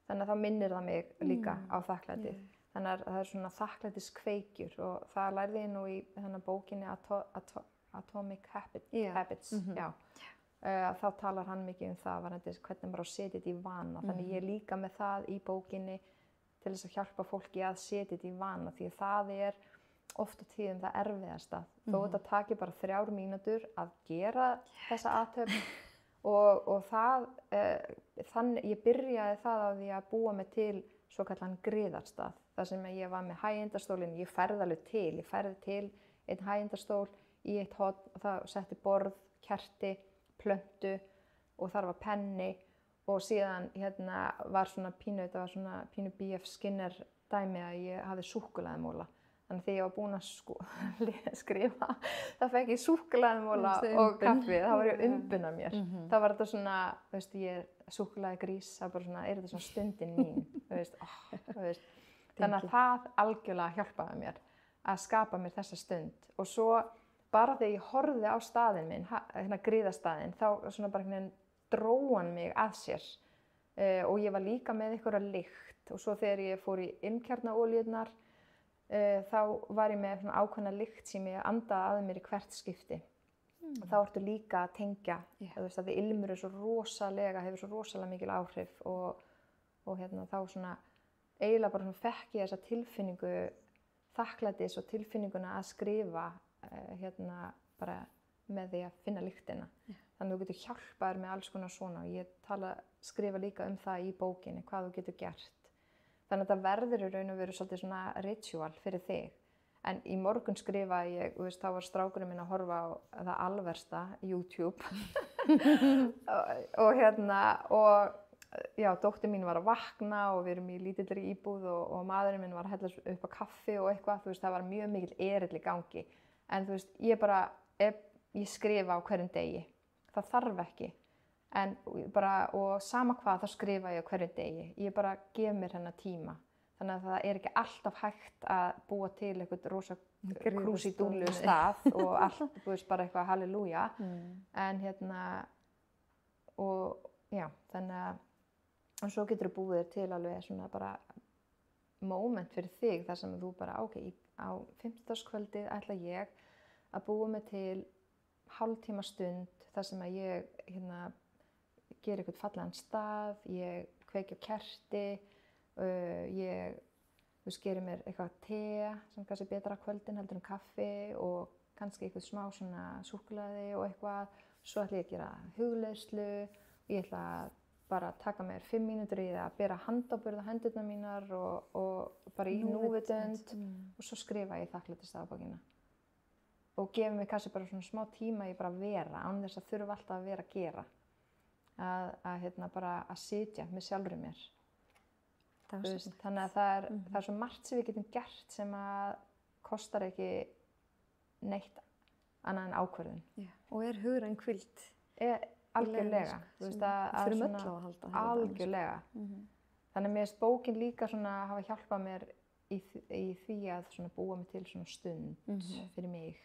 Þannig að þá minnir það mig líka á þakklætið. Þannig að það er svona þakklætiskveikjur og það lærði ég nú í bókinni Atomic Habits. Þá talar hann mikið það hvernig maður á að setja þetta í vana. Þannig ég er líka með það í bókinni til þess að hjálpa fólki að setja þetta í vana því að það er oft á tíðum það erfiðasta. Þó þetta taki bara 3 mínútur að gera þessa athöfn. Og þannig ég byrjaði það á því að búa mig til svokallan griðarstað. Það sem ég var með hægindastólinn, ég ferði alveg til. Ég ferði til einn hægindastól í eitt horn og það setti borð, kerti, plöntu og þar var penni og síðan var svona pínu B.F. Skinner dæmi að ég hafði súkkulaðimóla. Þannig að þegar ég var búin að skrifa, það fekk ég súkkulaðimóla og kaffi, þá var ég umbun af mér. Það var þetta svona, ég er súkkulaðigrís, það var bara svona, er þetta svona stundin mín, Þannig að það algjörlega hjálpaði mér að skapa mér þessa stund. Og svo bara þegar ég horfði á staðinn minn, griðastaðinn, þá svona bara dró hann mig að sér. Og ég var líka með einhverja lykt og svo þegar ég fór í innkjarnaolíurnar, þá var ég með svona ákveðna lykt sem ég andaði að mér í hvert skipti. þá ertu líka að tengja, þú veist að því ilmur er svo rosalega, hefur svo rosalega mikil áhrif og þá svona eiginlega bara svona fekk ég þessa tilfinningu þakklætis og tilfinninguna að skrifa bara með því að finna lyktina. Þannig að þú getur hjálpað með alls konar svona og ég skrifa líka það í bókinni, hvað þú getur gert. Þannig að þetta verður í raun og veru svolítið svona ritual fyrir þig. En í morgun skrifaði ég, þú veist, þá var strákurinn minn að horfa á það alversta, YouTube. og já, dóttir mín var að vakna og við erum í lítilli íbúð og maðurinn minn var að hella upp á kaffi og eitthvað, þú veist, það var mjög mikill erill í gangi. En þú veist, ég skrifa á hverjum degi. Það þarf ekki. En og sama hvað þá skrifa ég á hverjum degi. Ég bara gef mér hennar tíma. Þannig að það er ekki alltaf hægt að búa til eitthvað rosa krúsidúllu stað og allt, þú veist, bara eitthvað halleluja. En og já, þannig að svo getur þú búið til alveg svona bara moment fyrir þig þar sem þú bara, ok, á 50-dagskvöldið ætla ég að búa mig til hálftíma stund þar sem að ég gera eitthvað fallegan stað, ég kveiki á kerti, ég geri mér eitthvað te sem kannski betra á kvöldin heldur en kaffi og kannski eitthvað smá svona súkkulaði og eitthvað. Svo ætla ég að gera hugleiðslu og ég ætla bara að taka mér 5 mínútur í það að bera handáburð á hendurnar mínar og bara í núvitund og svo skrifa ég þakklætisdagbókina. Og gefa mér kannski bara svona smá tíma í bara að vera, án þess að þurfa alltaf að vera að gera. Bara að sitja með sjálfri mér. Þannig að það er svo margt sem við getum gert sem að kostar ekki neitt annað en ákvörðun.
Og er hugræn hvíld?
Algjörlega.
Þurfum öll á að halda.
Algjörlega. Þannig að mér finnst bókin líka svona hafa hjálpað mér í því að svona búa mig til svona stund fyrir mig.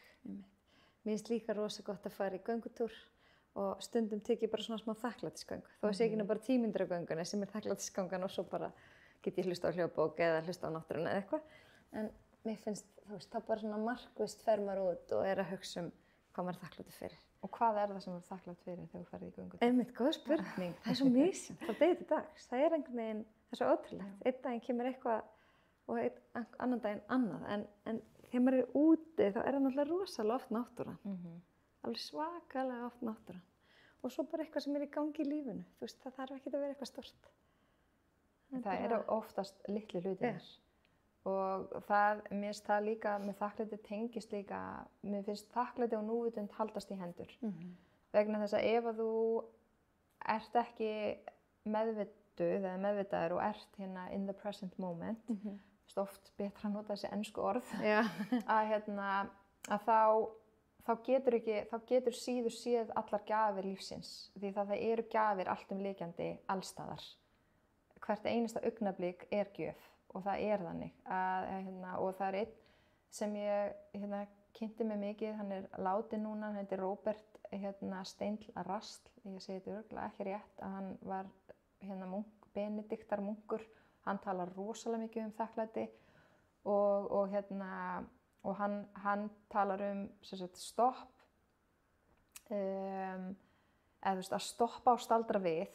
Mér finnst líka rosa gott að fara í göngutúr og stundum tek ég bara svona smá þakklætisgöngu. Þó sé ekki nú bara 10 mínútur á göngunni sem er þakklætisgangan og svo bara get ég hlusta á hljóðbók eða hlusta á náttúruna eða eitthvað. En mér finnst, þú veist, þá bara svona markvisst fer maður út og er að hugsa hvað maður er þakklátur fyrir.
Og hvað er það sem maður er þakklátur fyrir þegar þú ferð í göngutúr?
Einmitt, góð spurning. Það er svo misjafnt frá degi til dags. Það er einhvern veginn, það er svo ótrúlegt. Einn daginn kemur eitthvað og annan daginn annað. En þegar maður er úti þá er það náttúrulega rosalega oft náttúran. Alveg svakalega oft náttúran. Og svo bara eitthvað sem er í gangi í lífinu. Þú veist, það þarf ekki að vera eitthvað stórt.
Það eru oftast litlu hlutir. Og mér finnst það líka, með þakklæti tengist líka, mér finnst þakklæti og núvitund haldast í hendur. Vegna þess að ef að þú ert ekki meðvituð eða meðvitaður og ert in the present moment, oft betra að nota þessi ensku orð, að þá getur síður séð allar gjafir lífsins. Því það eru gjafir alltumlykjandi allstaðar. Hvert einasta augnablik er gjöf og það er þannig. Og það er einn sem ég kynnti mig mikið, hann er látinn núna, hann heitir Róbert Steindl Rastl, ég segi þetta örugglega ekki rétt, að hann var benediktarmunkur. Hann talar rosalega mikið þakklæti og hann talar stopp, að stoppa og staldra við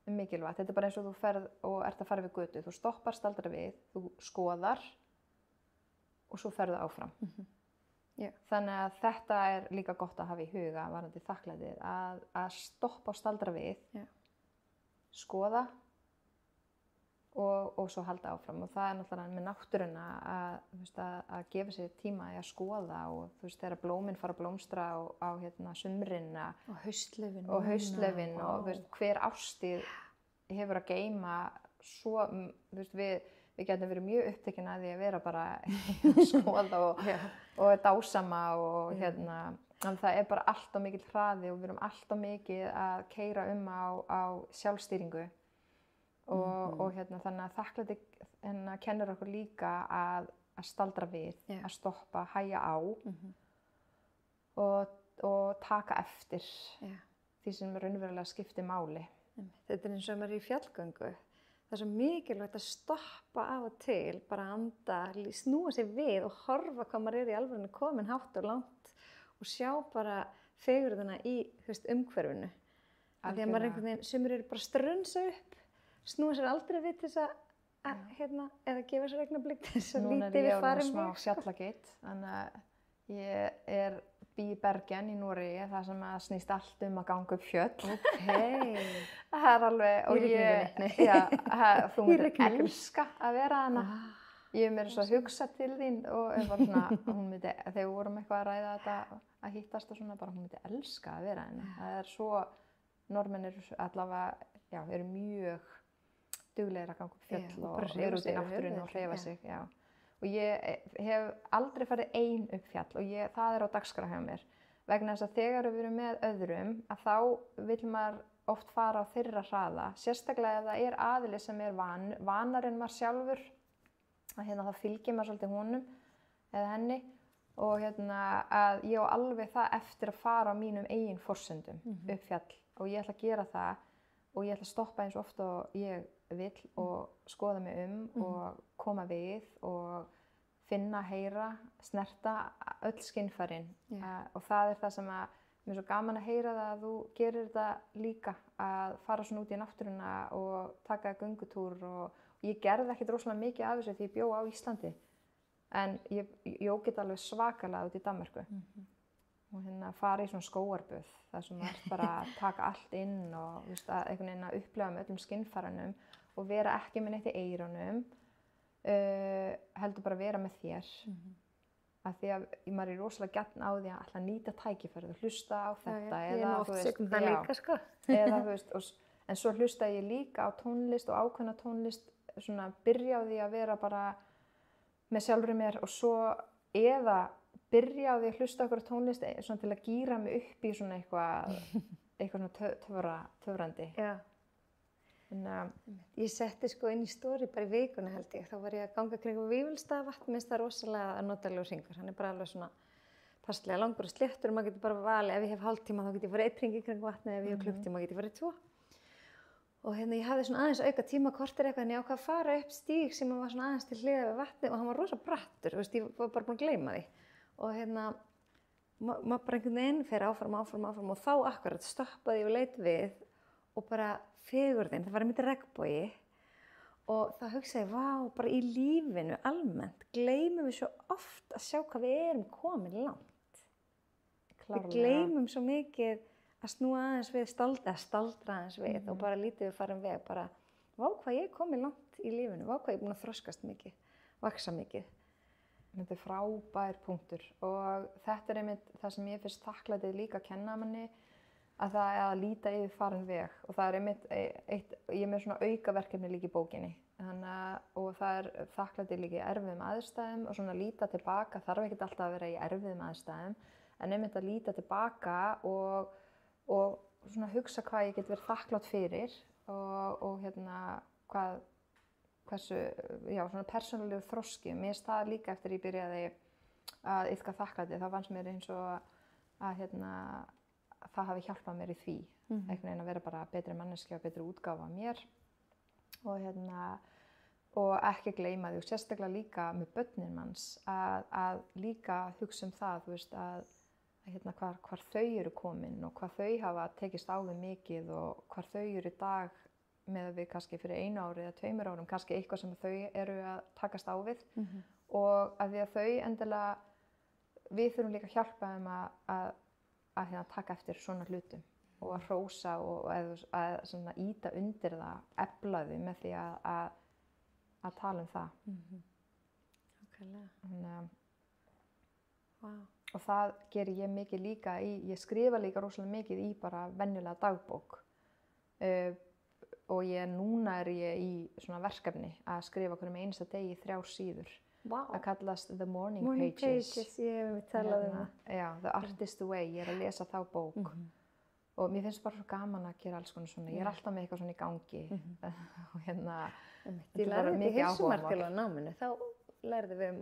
mikilvægt. Þetta er bara eins og þú ferð og ert að fara við götu. Þú stoppar, staldra við, þú skoðar og svo ferðu áfram. Þannig að þetta er líka gott að hafa í huga varðandi þakklætið, að stoppa og staldra við, skoða og svo halda áfram. Og það er náttúrulega með náttúruna að gefa sér tíma í að skoða og þú veist þegar blómin fara að blómstra á sumrin
og haustlaufin
og þú veist hver árstíð hefur að geyma svo, þú veist við getum verið mjög upptekin að því að vera bara að skoða og dásama og en það er bara allt of mikill hraði og við erum allt of mikið að keyra á sjálfstýringu. Og þannig að þakklæti kennir okkur líka að staldra við, að stoppa, hægja á og taka eftir því sem raunverulega skiptir máli.
Þetta er eins og maður í fjallgöngu. Það er svo mikilvægt að stoppa af og til, bara anda, snúa sig við og horfa hvað maður er í alvörinu komin hátt og langt og sjá bara fegurðina í, þú veist, umhverfinu. Af því að maður einhvern veginn, sumir eru bara að strunsa upp, snúa sér aldrei við til þess að hérna, eða gefa sér augnablik til þess að lítið við farin
smá fjallageit, þannig að ég bý í Bergen í Noregi, það sem að snýst allt að ganga upp fjöll. Það alveg, og þú myndir elska að vera hana. Ég hef mér svo að hugsa til þín og var svona, hún myndi, þegar við vorum eitthvað að ræða þetta, að hittast og svona, bara hún myndi elska að vera henni. Það svo, normenn eru allavega, eru mjög duglegir að ganga upp fjöll og vera út í náttúrunni og hreyfa sig. Og ég hef aldrei farið ein upp fjall og það á dagskrá hjá mér. Vegna þess að þegar við erum með öðrum, að þá vill maður oft fara á þeirra hraða. Sérstaklega ef það aðili sem vanar en maður sjálfur, að þá fylgir maður svolítið honum eða henni. Og að ég á alveg það eftir að fara á mínum eigin forsendum upp fjall. Og ég ætla að gera það og ég ætla að stoppa eins og oft og ég vill og skoða mig og koma við og finna, heyra, snerta öll skynfærin. Og það það sem að mér er svo gaman að heyra það að þú gerir þetta líka, að fara svona út í náttúruna og taka göngutúr. Og ég gerði ekkert rosalega mikið af þessu því ég bjó á Íslandi, en ég jók alveg svakalega út í Danmörku. Og fara í svona skógarböð, þar sem maður bara að taka allt inn og einhvern veginn að upplifa með öllum skynfærunum og vera ekki með neitt í eyrunum, heldur bara að vera með þér. Af því að maður rosalega gjarn á því að alltaf nýta tækifærið og hlusta á þetta.
Ég oft sögum það líka, sko.
En svo hlusta ég líka á tónlist og ákveðna tónlist, svona byrja á því að vera bara með sjálfri mér og svo eða byrja á því að hlusta okkur á tónlist svona til að gíra mig upp í svona eitthvað svona töfrandi.
Ég setti sko inn í story bara í vikuna held ég. Þá var ég að ganga kringum Vífilsstaðavatn, minnst það rosalega notalegur hringur. Hann bara alveg svona passlega langur og sléttur og maður getur bara valið, ef ég hef hálftíma þá get ég farið 1 hring í kringum vatnið, ef ég hef klukktíma get ég farið 2. Og ég hafði svona aðeins auka tíma kortir eitthvað, en ég ákvað að fara upp stíg sem var svona aðeins til hliðar við vatnið og hann var rosa brattur, ég var bara búin að gleyma því. Og maður bara einhvern veginn fer áfram og þá akkurat stoppaði ég og leit við og bara fegurðin, það var einmitt regnbogi og þá hugsaði ég, vá, bara í lífinu almennt gleymum við svo oft að sjá hvað við erum komin langt. Klárlega. Við gleymum svo mikið að snúa aðeins við, staldra aðeins við og bara lítið við farum veg, bara vá hvað ég er komin langt í lífinu, vá hvað ég er búin að þroskast mikið, vaksa mikið.
Þetta frábær punktur og þetta einmitt það sem ég finnst þakklætið líka að kenna manni, að það að líta yfir farin veg og það einmitt ég er með svona aukaverkefni líka í bókinni. Og það þakklætið líka í erfiðum aðstæðum og svona líta tilbaka, þarf ekkert alltaf að vera í erfiðum aðstæðum, en einmitt að líta tilbaka og svona hugsa hvað ég get verið þakklátt fyrir og hversu, svona persónulegur þroski. Mér finnst það líka eftir ég byrjaði að iðka þakklæti, þá fannst mér eins og að það hafi hjálpað mér í því, einhvern veginn að vera bara betri manneskja og betri útgáfa af mér og ekki gleyma því og sérstaklega líka með börnin manns að líka hugsa það, þú veist, að hvar þau eru komin og hvað þau hafa tekist á við mikið og hvar þau eru í dag með við kannski fyrir 1 ári eða 2 árum, kannski eitthvað sem þau eru að takast á við og að því að þau endilega, við þurfum líka að hjálpa þeim að taka eftir svona hlutum og að hrósa og að svona ýta undir það, efla þau með því að tala um það.
Nákvæmlega. Vá.
Og það gerir ég mikið líka ég skrifa líka rosalega mikið í bara venjulega dagbók. Og núna er ég í svona verkefni að skrifa hverjum einasta degi 3 síður.
Wow.
Það kallast The Morning
Pages.
Pages,
ég hef talað um það.
Já, The Artist Way, ég er að lesa þá bók. Og mér finnst bara svo gaman að gera alls konar svona, ég er alltaf með eitthvað svona í gangi. Og
ég lærði þetta í heilsumarkjálfa náminu, þá lærði við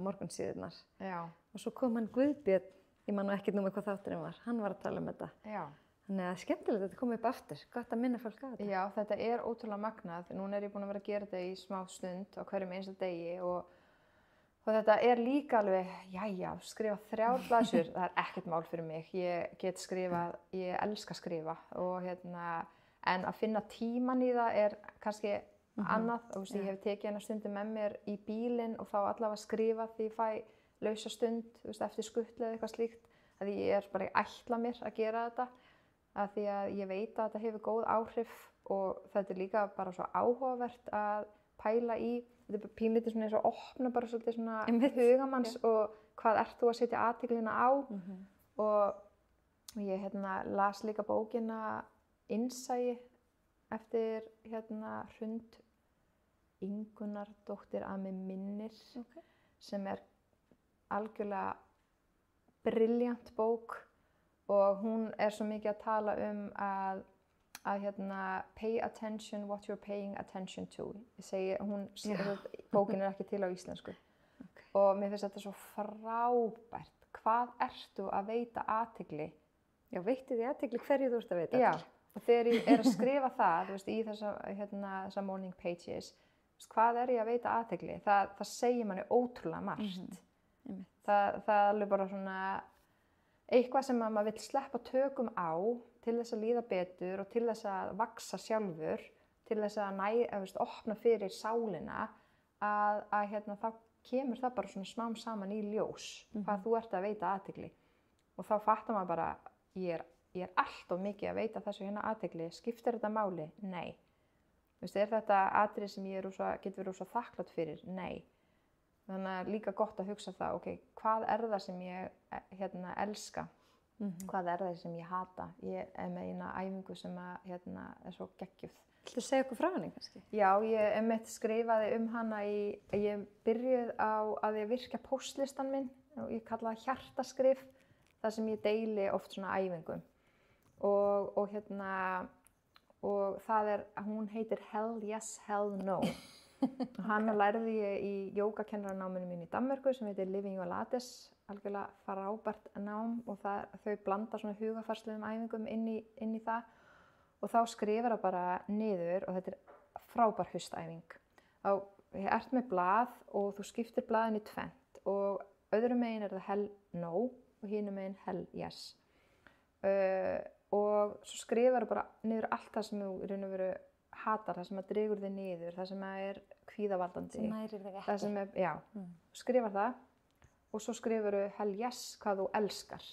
morgunsíðurnar.
Já.
Og svo kom hann Guðbjörn, ég man nú ekkert nú með hvað þátturinn var, hann var að tala um þetta.
Já.
Þannig að skemmtilegt að þetta komið upp aftur, gott að minna fólk á þetta.
Já, þetta er ótrúlega magnað. Núna er ég búin að vera að gera þetta í smá stund á hverjum einasta degi Og þetta líka alveg, jæja, skrifa 3 blaðsjur, það ekkert mál fyrir mig. Ég get skrifað, ég elska að skrifa og en að finna tíman í það kannski annað. Þú veist, ég hef tekið hennar stundum með mér í bílinn og þá allavega skrifa því ég fæ lausa stund, þú veist, eftir skutlu eða eitthvað slíkt. Því ég bara að ætla mér að gera þetta, að því að ég veit að þetta hefur góð áhrif og þetta líka bara svo áhugavert að pæla í. Þetta pínlítið svona eins og opna bara svolítið svona hugamanns og hvað ert þú að setja athyglina á. Og ég las líka bókina Innsæi eftir Hrund Ingunnardóttir að mig minnir, sem algjörlega brilljant bók og hún svo mikið að tala að pay attention what you're paying attention to. Ég segi, bókin ekki til á íslensku. Og mér finnst þetta svo frábært. Hvað ertu að veita athygli?
Já, veitti því athygli hverju þú ert að veita
athygli? Já, og þegar ég að skrifa það, þú veist, í þessa morning pages, hvað ég að veita athygli? Það segir manni ótrúlega margt. Það alveg bara svona eitthvað sem maður vill sleppa tökum á til þess að líða betur og til þess að vaksa sjálfur, til þess að opna fyrir sálina, að þá kemur það bara svona smám saman í ljós hvað þú ert að veita athygli. Og þá fattar maður bara, ég alltof mikið að veita þessu athygli. Skiptir þetta máli? Nei. Þú veist, þetta atriði sem ég get verið svo þakklátt fyrir? Nei. Þannig að líka gott að hugsa það, ok, hvað það sem ég elska? Hvað það sem ég hata? Ég með eina æfingu sem svo geggjuð.
Viltu segja okkur frá henni kannski?
Já, ég skrifaði hana ég byrjuð á að ég virkja póstlistan minn og ég kalla það hjartaskrif, þar sem ég deili oft svona æfingum. Og það hún heitir Hell Yes, Hell No. Hana lærði ég í jógakennaranáminu mín í Danmörku sem heitir Living Your Lattes, algjörlega frábært nám og þau blanda svona hugarfarslegum æfingum inn í það og þá skrifar það bara niður og þetta frábær haustæfing. Ég ert með blað og þú skiptir blaðin í tvennt og öðrum megin það Hell No og hinum megin Hell Yes. Og svo skrifar það bara niður allt það sem þú í raun og veru hatar, það sem dregur þig niður, það sem kvíðavaldandi.
Sem nærir þig ekki.
Já, skrifar það og svo skrifar þú Hell Yes, hvað þú elskar.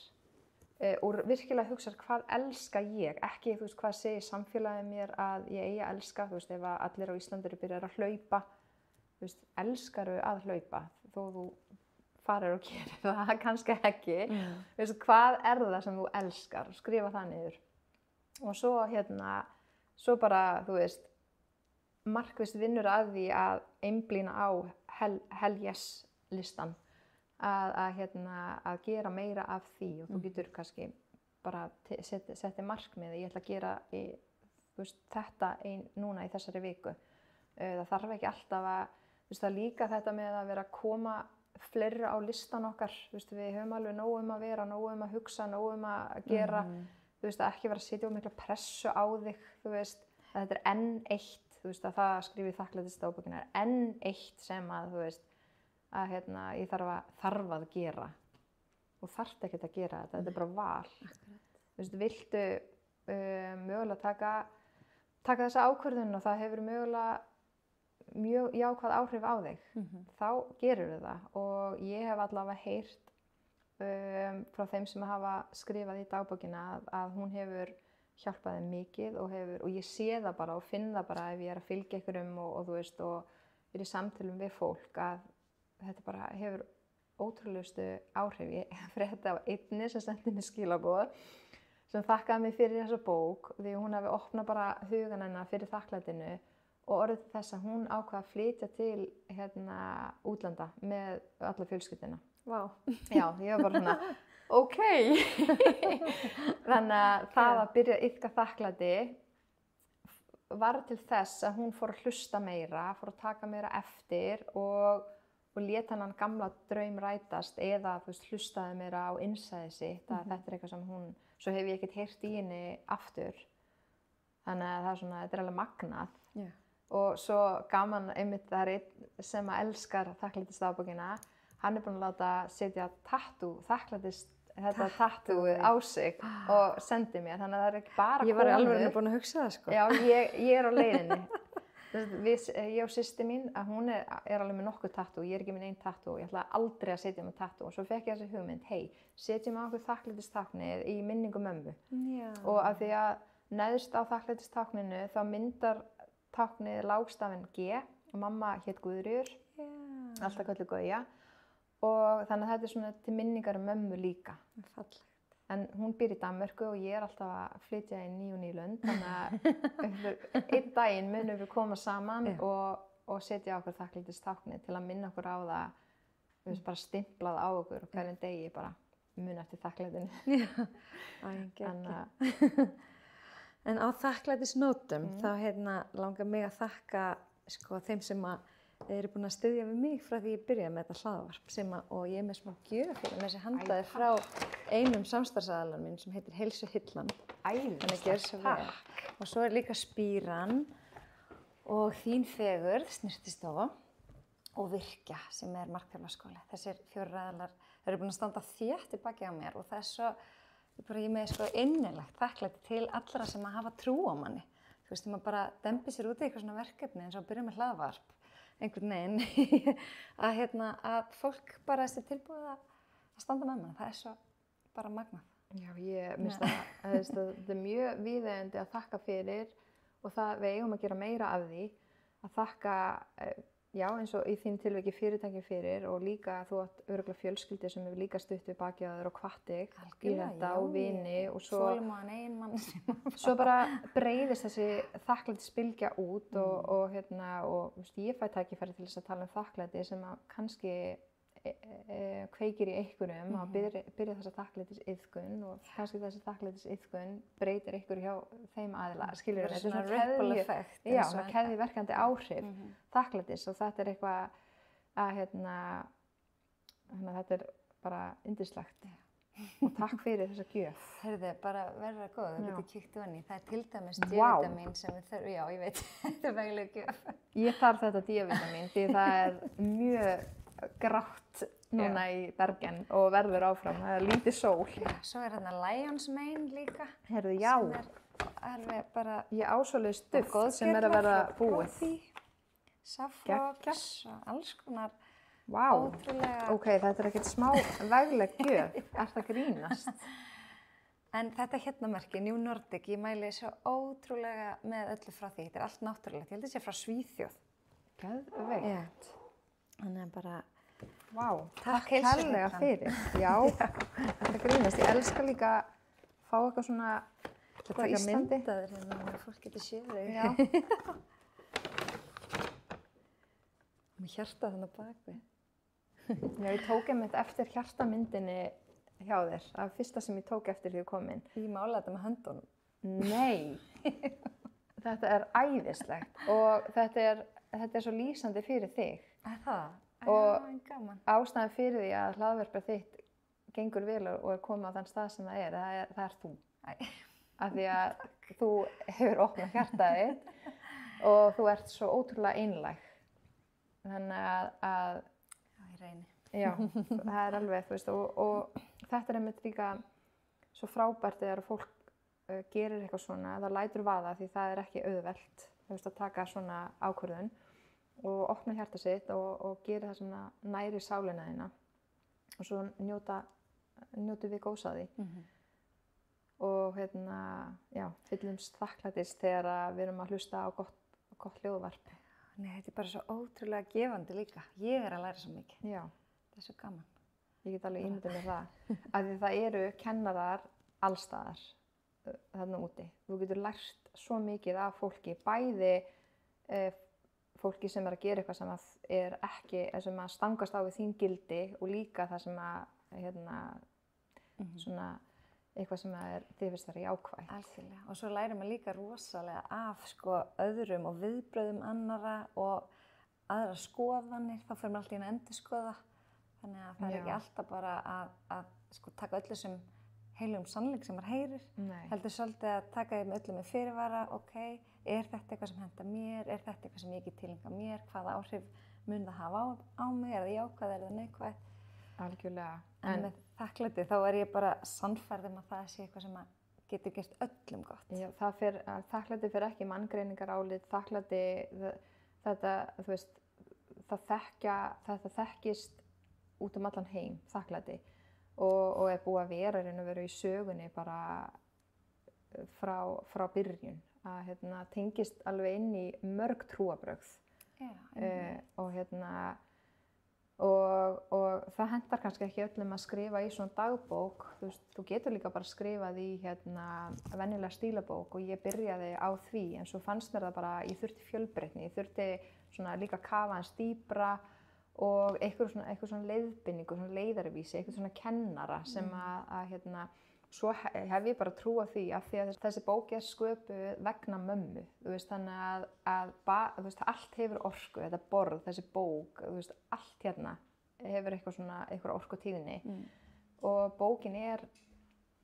Og virkilega hugsa hvað elska ég, ekki þú veist hvað segir samfélagið mér að ég eigi að elska, þú veist ef allir á Íslandi eru byrjar að hlaupa, þú veist elskaru að hlaupa þó þú farir og gerir það kannski ekki, þú veist hvað það sem þú elskar, skrifa það niður. Og svo svo bara þú veist markvisst vinnur að því að einblína á Hell Yes listan. Að gera meira af því og þú getur kannski bara setti markmið ég ætla að gera þetta núna í þessari viku. Það þarf ekki alltaf að það líka þetta með að vera að koma fleiri á listan okkar. Við höfum alveg nóg að vera, nóg að hugsa, nóg að gera. Ekki vera að setja mikla pressu á þig. Að þetta enn eitt, að það skrifið þakklætisdagbókina enn eitt sem að ég þarf að gera og þarft ekkert að gera þetta er bara val. Viltu mögulega taka þessa ákvörðun og það hefur mögulega mjög jákvæð áhrif á þig, þá gerur það og ég hef allavega heyrt frá þeim sem hafa skrifað í dagbókina að hún hefur hjálpað þeim mikið og ég sé það bara og finn það bara ef ég að fylgja einhverjum og er í samtölum við fólk að þetta bara hefur ótrúlegustu áhrif. Ég frétti á einni sem sendi mér skilaboð sem þakkaði mig fyrir þessa bók því hún hafi opnað bara hugan hennar fyrir þakklætinu og orðið þess að hún ákvað að flytja til útlanda með alla fjölskylduna.
Vá.
Já, ég var bara svona, ok. Þannig að það að byrja að iðka þakklæti var til þess að hún fór að hlusta meira, fór að taka meira eftir og lét hennan gamla draum rætast eða hlustaði meira á innsæði sitt að þetta eitthvað sem hún, svo hef ég ekkert heyrt í henni aftur. Þannig að þetta er alveg magnað. Yeah. Og svo gaman einmitt það einn sem elskar þakklætisdagbókina hann er búinn að láta setja þetta tattúið á sig og sendi mér, þannig að það er ekki bara
Ég var alveg búin að hugsa það sko.
Já, ég er á leiðinni. Ég og systir mín, að hún er alveg með nokkuð tattú, ég er ekki með neinn tattú, ég ætlaði aldrei að setja með tattú og svo fekk ég þessi hugmynd, setjum á okkur þakklætistáknið í minningu mömmu.
Já.
Og af því að neðst á þakklætistákninu þá myndar táknið lágstafinn G og mamma hét Guðríður, alltaf kölluð Gauja og þannig að þetta er svona til minningar mömmu líka.
Fallegt.
En hún býr í Danmörku og ég er alltaf að flytja í ný lönd, þannig að einn daginn munum við koma saman og setja okkur þakklætistáknið til að minna okkur á það, við veist bara stimplað á okkur og hverjum degi bara muna eftir þakklætinu.
En á þakklætisnótum þá langar mig að þakka sko þeim sem eru búin að styðja við mig frá því ég byrjaði með þetta hlaðvarp og ég er með smá gjöf með þessi handaði frá einum samstarfsaðalar minn sem heitir Heilsuhyllan. Þannig að gjör svo vel. Og svo er líka Spíran og Þín fegurð, snyrtistofa og Virkja sem er markþjálfarskóli. Þessir 4 aðilar eru búin að standa þétt í baki á mér og það er svo, ég með sko innilegt þakklæti til allra sem að hafa trú á manni. Þú veist, þegar maður bara dembi sér út í eitthvað svona verkefni eins og að byrja með hlaðvarp einhvern veginn að fólk bara sé tilbúið að standa með mann. Það er svo bara magnað.
Já, ég minnst að þetta er mjög viðeigandi að þakka fyrir og það við eigum að gera meira af því að þakka, já eins og í þín tilviki fyrirtæki fyrir og líka þú átt örugglega fjölskyldu sem hefur líka stutt við baki á þér og hvatt þig í þetta og vini og svo bara breiðist þessi þakklætisbylgja út og ég fæ tækifæri til þess að tala um þakklæti sem að kannski kveikir í einhverjum að byrja þessa þakklætisiðkun og kannski þessi þakklætisiðkun breytir einhverju hjá þeim aðila, skilur
þetta er svona ripple effect.
Já, svona keðjuverkandi áhrif þakklætis og þetta er eitthvað að þetta er bara yndislegt og takk fyrir þessa gjöf.
Heyrðu, bara verða góð, þú getur kíkt ofan í. Það er til dæmis D-vitamin sem við þurfum, já ég veit, þetta er vegleg gjöf.
Ég þarf þetta D-vitamin því það er mjög grátt núna í Bergen og verður áfram, það er lítið sól.
Já, svo er hérna Lions Mane líka.
Heyrðu, já.
Sem er alveg bara...
Ég ásvöluð stuft sem er að vera búið.
Safrox og alls konar
ótrúlega... Ok, þetta er ekkert smá vegleg gjöf, er það grínast?
En þetta merki, New Nordic, ég mæli svo ótrúlega með öllu frá því. Þetta er allt náttúrulegt, ég held að þetta sé frá Svíþjóð.
Geðveikt.
Þannig að bara,
takk kærlega fyrir. Já, þetta grínast. Ég elska líka að fá eitthvað svona
Íslandi. Myndaður hérna, þannig að fólk getur séð þig.
Já.
Með hjarta þannig bakvið.
Já, ég tók einmitt eftir hjartamyndinni hjá þér. Það var fyrsta sem ég tók eftir því ég kom inn.
Ég málaði þetta með höndunum.
Nei, þetta er æðislegt og þetta er svo lýsandi fyrir þig.
Það?
Og ástæðan fyrir því að hlaðvarpið þitt gengur vel og er komið á þann stað sem það er þú. Af því að þú hefur opnað hjartað þitt og þú ert svo ótrúlega einlæg. Þannig að
já, ég reyni.
Já, það er alveg, þú veist, og þetta er einmitt líka svo frábært þegar fólk gerir eitthvað svona, það lætur vaða því það er ekki auðvelt, þú veist, að taka svona ákvörðun og opna hjarta sitt og gera það sem næri sálina þína og svo njótu við góðs að því. Og já, fyllumst þakklætis þegar við erum að hlusta á gott hljóðvarp.
Nei, þetta er bara svo ótrúlega gefandi líka. Ég er að læra svo mikið.
Já.
Það er svo gaman.
Ég get alveg ímyndað mér það. Af því það eru kennarar allstaðar þarna úti. Þú getur lært svo mikið af fólki, bæði fólki sem er að gera eitthvað sem er ekki, sem að stangast á við þín gildi og líka það sem að, svona eitthvað sem þið finnst vera jákvætt.
Algjörlega. Og svo lærir maður líka rosalega af öðrum og viðbrögðum annarra og aðra skoðanir. Þá fer maður alltaf inn að endurskoða. Þannig að það er ekki alltaf bara að taka öllu sem heilum sannleik sem maður heyrir. Heldur svolítið að taka þeim öllu með fyrirvara. Ok, er þetta eitthvað sem henta mér? Er þetta eitthvað sem ég get tilenga mér? Hvaða áhrif mun það hafa á mig? Er það jákvæð, er það neikvætt?
Algjörlega.
En með þakklæti þá er ég bara sannfærð að það sé eitthvað sem að getur gert öllum gott.
Já, þakklæti fyrir ekki manngreiningarálit, þakklæti, þetta, þú veist, þetta þekkist út allan heim, þakklæti, og er búið að vera í sögunni bara frá byrjun, að tengist alveg inn í mörg trúarbrögð. Og það hentar kannski ekki öllum að skrifa í svona dagbók. Þú getur líka bara skrifað í venjulega stílabók, og ég byrjaði á því, en svo fannst mér það bara, ég þurfti fjölbreytni, ég þurfti svona líka kafa hans dýpra og eitthvað svona leiðbeiningu, svona leiðarvísi, eitthvað svona kennara sem svo hef ég bara trú á því, af því að þessi bók er sköpuð vegna mömmu, þú veist, þannig að þú veist, allt hefur orku, þetta borð, þessi bók, þú veist, allt hefur eitthvað orkutíðni, og bókin er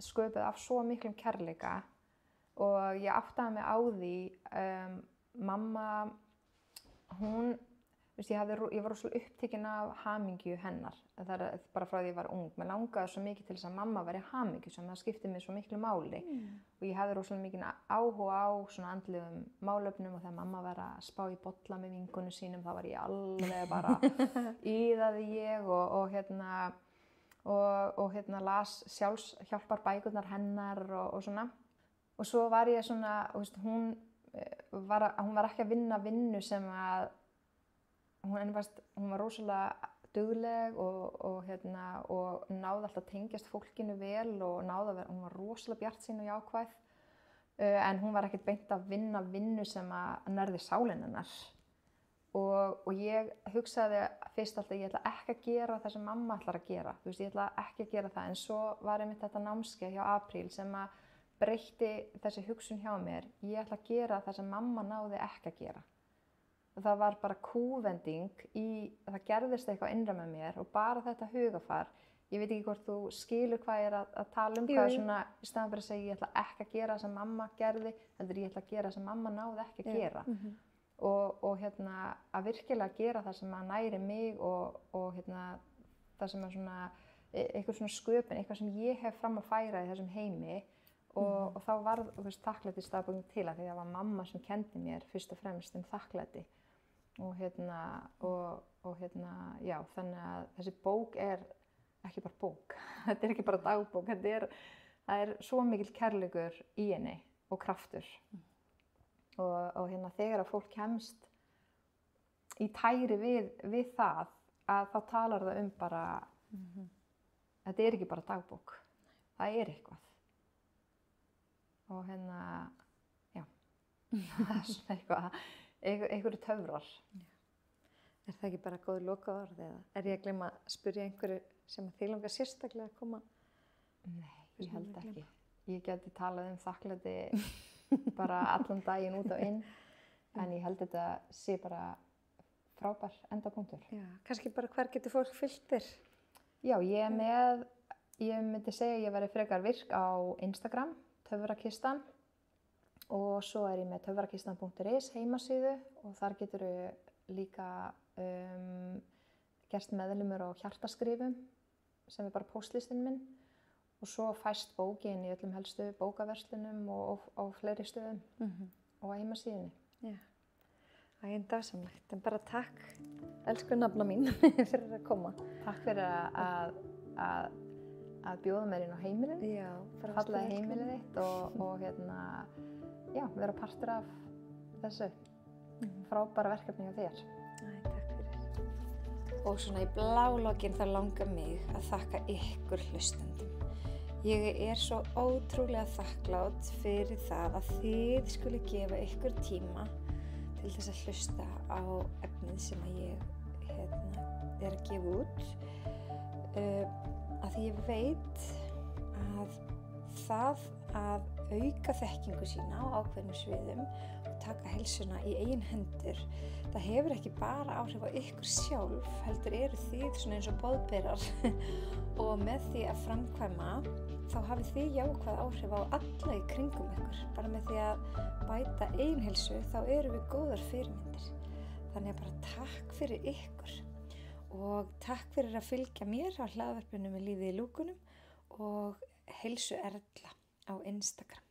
sköpuð af svo miklum kærleika, og ég áttaði mig á því, mamma, hún, veist, ég var rosalega upptekin af hamingju hennar. Það er bara frá því ég var ung. Mér langaði svo mikið til þess að mamma væri hamingjusöm, það skipti mig svo miklu máli. Og ég hafði rosalega mikinn áhuga á svona andlegum málefnum, og þegar mamma var að spá í bolla með vinkonum sínum, þá var ég alveg bara íðaði ég og las sjálfshjálparbækurnar hennar og svona. Og svo var ég svona, veist, hún var ekki að vinna vinnu sem að hún var rosalega dugleg og náði alltaf að tengjast fólkinu vel, og hún var rosalega bjartsýn og jákvæð, en hún var ekkert beint að vinna vinnu sem að nærði sálina hennar. Og ég hugsaði fyrst alltaf, ég ætla ekki að gera það sem mamma ætlar að gera, þú veist, ég ætla ekki að gera það, en svo var einmitt þetta námskeið hjá Apríl sem að breytti þessi hugsun hjá mér. Ég ætla að gera það sem mamma náði ekki að gera. Það var bara kúvending það gerðist eitthvað innra með mér, og bara þetta hugafar, ég veit ekki hvort þú skilur hvað ég er að tala um, hvað svona, í staðan fyrir að segja ég ætla ekki að gera það sem mamma gerði, heldur ég ætla að gera það sem mamma náði ekki að gera. Og að virkilega gera það sem að næri mig, og það sem er svona, eitthvað svona sköpun, eitthvað sem ég hef fram að færa í þessum heimi, og þá varð þakklætisdagbókin til, að því það var mamma sem kenndi mér fyrst og fremst þakklæti. Og já, þannig að þessi bók er ekki bara bók, þetta er ekki bara dagbók, það er svo mikill kærleikur í henni og kraftur. Og þegar að fólk kemst í tæri við það, að þá talar það bara, þetta er ekki bara dagbók, það er eitthvað. Og já, það er svona einhverju töfrar.
Er það ekki bara góð lokaorð, eða er ég að gleyma að spyrja einhverju sem þig langar sérstaklega að koma?
Nei, ég held ekki. Ég geti talað þakklæti bara allan daginn út og inn, en ég held þetta sé bara frábær endapunktur.
Já, kannski bara hver getur fólk fylgt þér?
Já, ég myndi segja að ég væri frekar virk á Instagram, Töfrakistan. Og svo er ég með töfrakistan.is heimasíðu, og þar getur líka gerst meðlimur á hjartaskrifum, sem er bara póstlistinn minn. Og svo fæst bókin í öllum helstu bókaverslunum og á fleiri stöðum og á heimasíðunni.
Já, það er dásamlegt. En bara takk, elsku nafna mín, fyrir að koma.
Takk fyrir að bjóða mér inn á heimilið.
Já,
fallaði heimilið þitt og já, vera partur af þessu frábæra verkefni hjá þér.
Æ, takk fyrir. Og svona í blálokin þá langar mig að þakka ykkur hlustendum. Ég er svo ótrúlega þakklát fyrir það að þið skuli gefa ykkur tíma til þess að hlusta á efnið sem að ég er að gefa út. Að ég veit að það að auka þekkingu sína á ákveðnum sviðum og taka heilsuna í eigin hendur, það hefur ekki bara áhrif á ykkur sjálf, heldur eru þið svona eins og boðberar og með því að framkvæma þá hafið þið jákvæð áhrif á alla í kringum ykkur. Bara með því að bæta eigin heilsu þá eru við góðar fyrirmyndir. Þannig að bara takk fyrir ykkur. og takk fyrir að fylgja mér á hlaðvarpinu með lífið í lúkunum og Heilsu Erla á Instagram.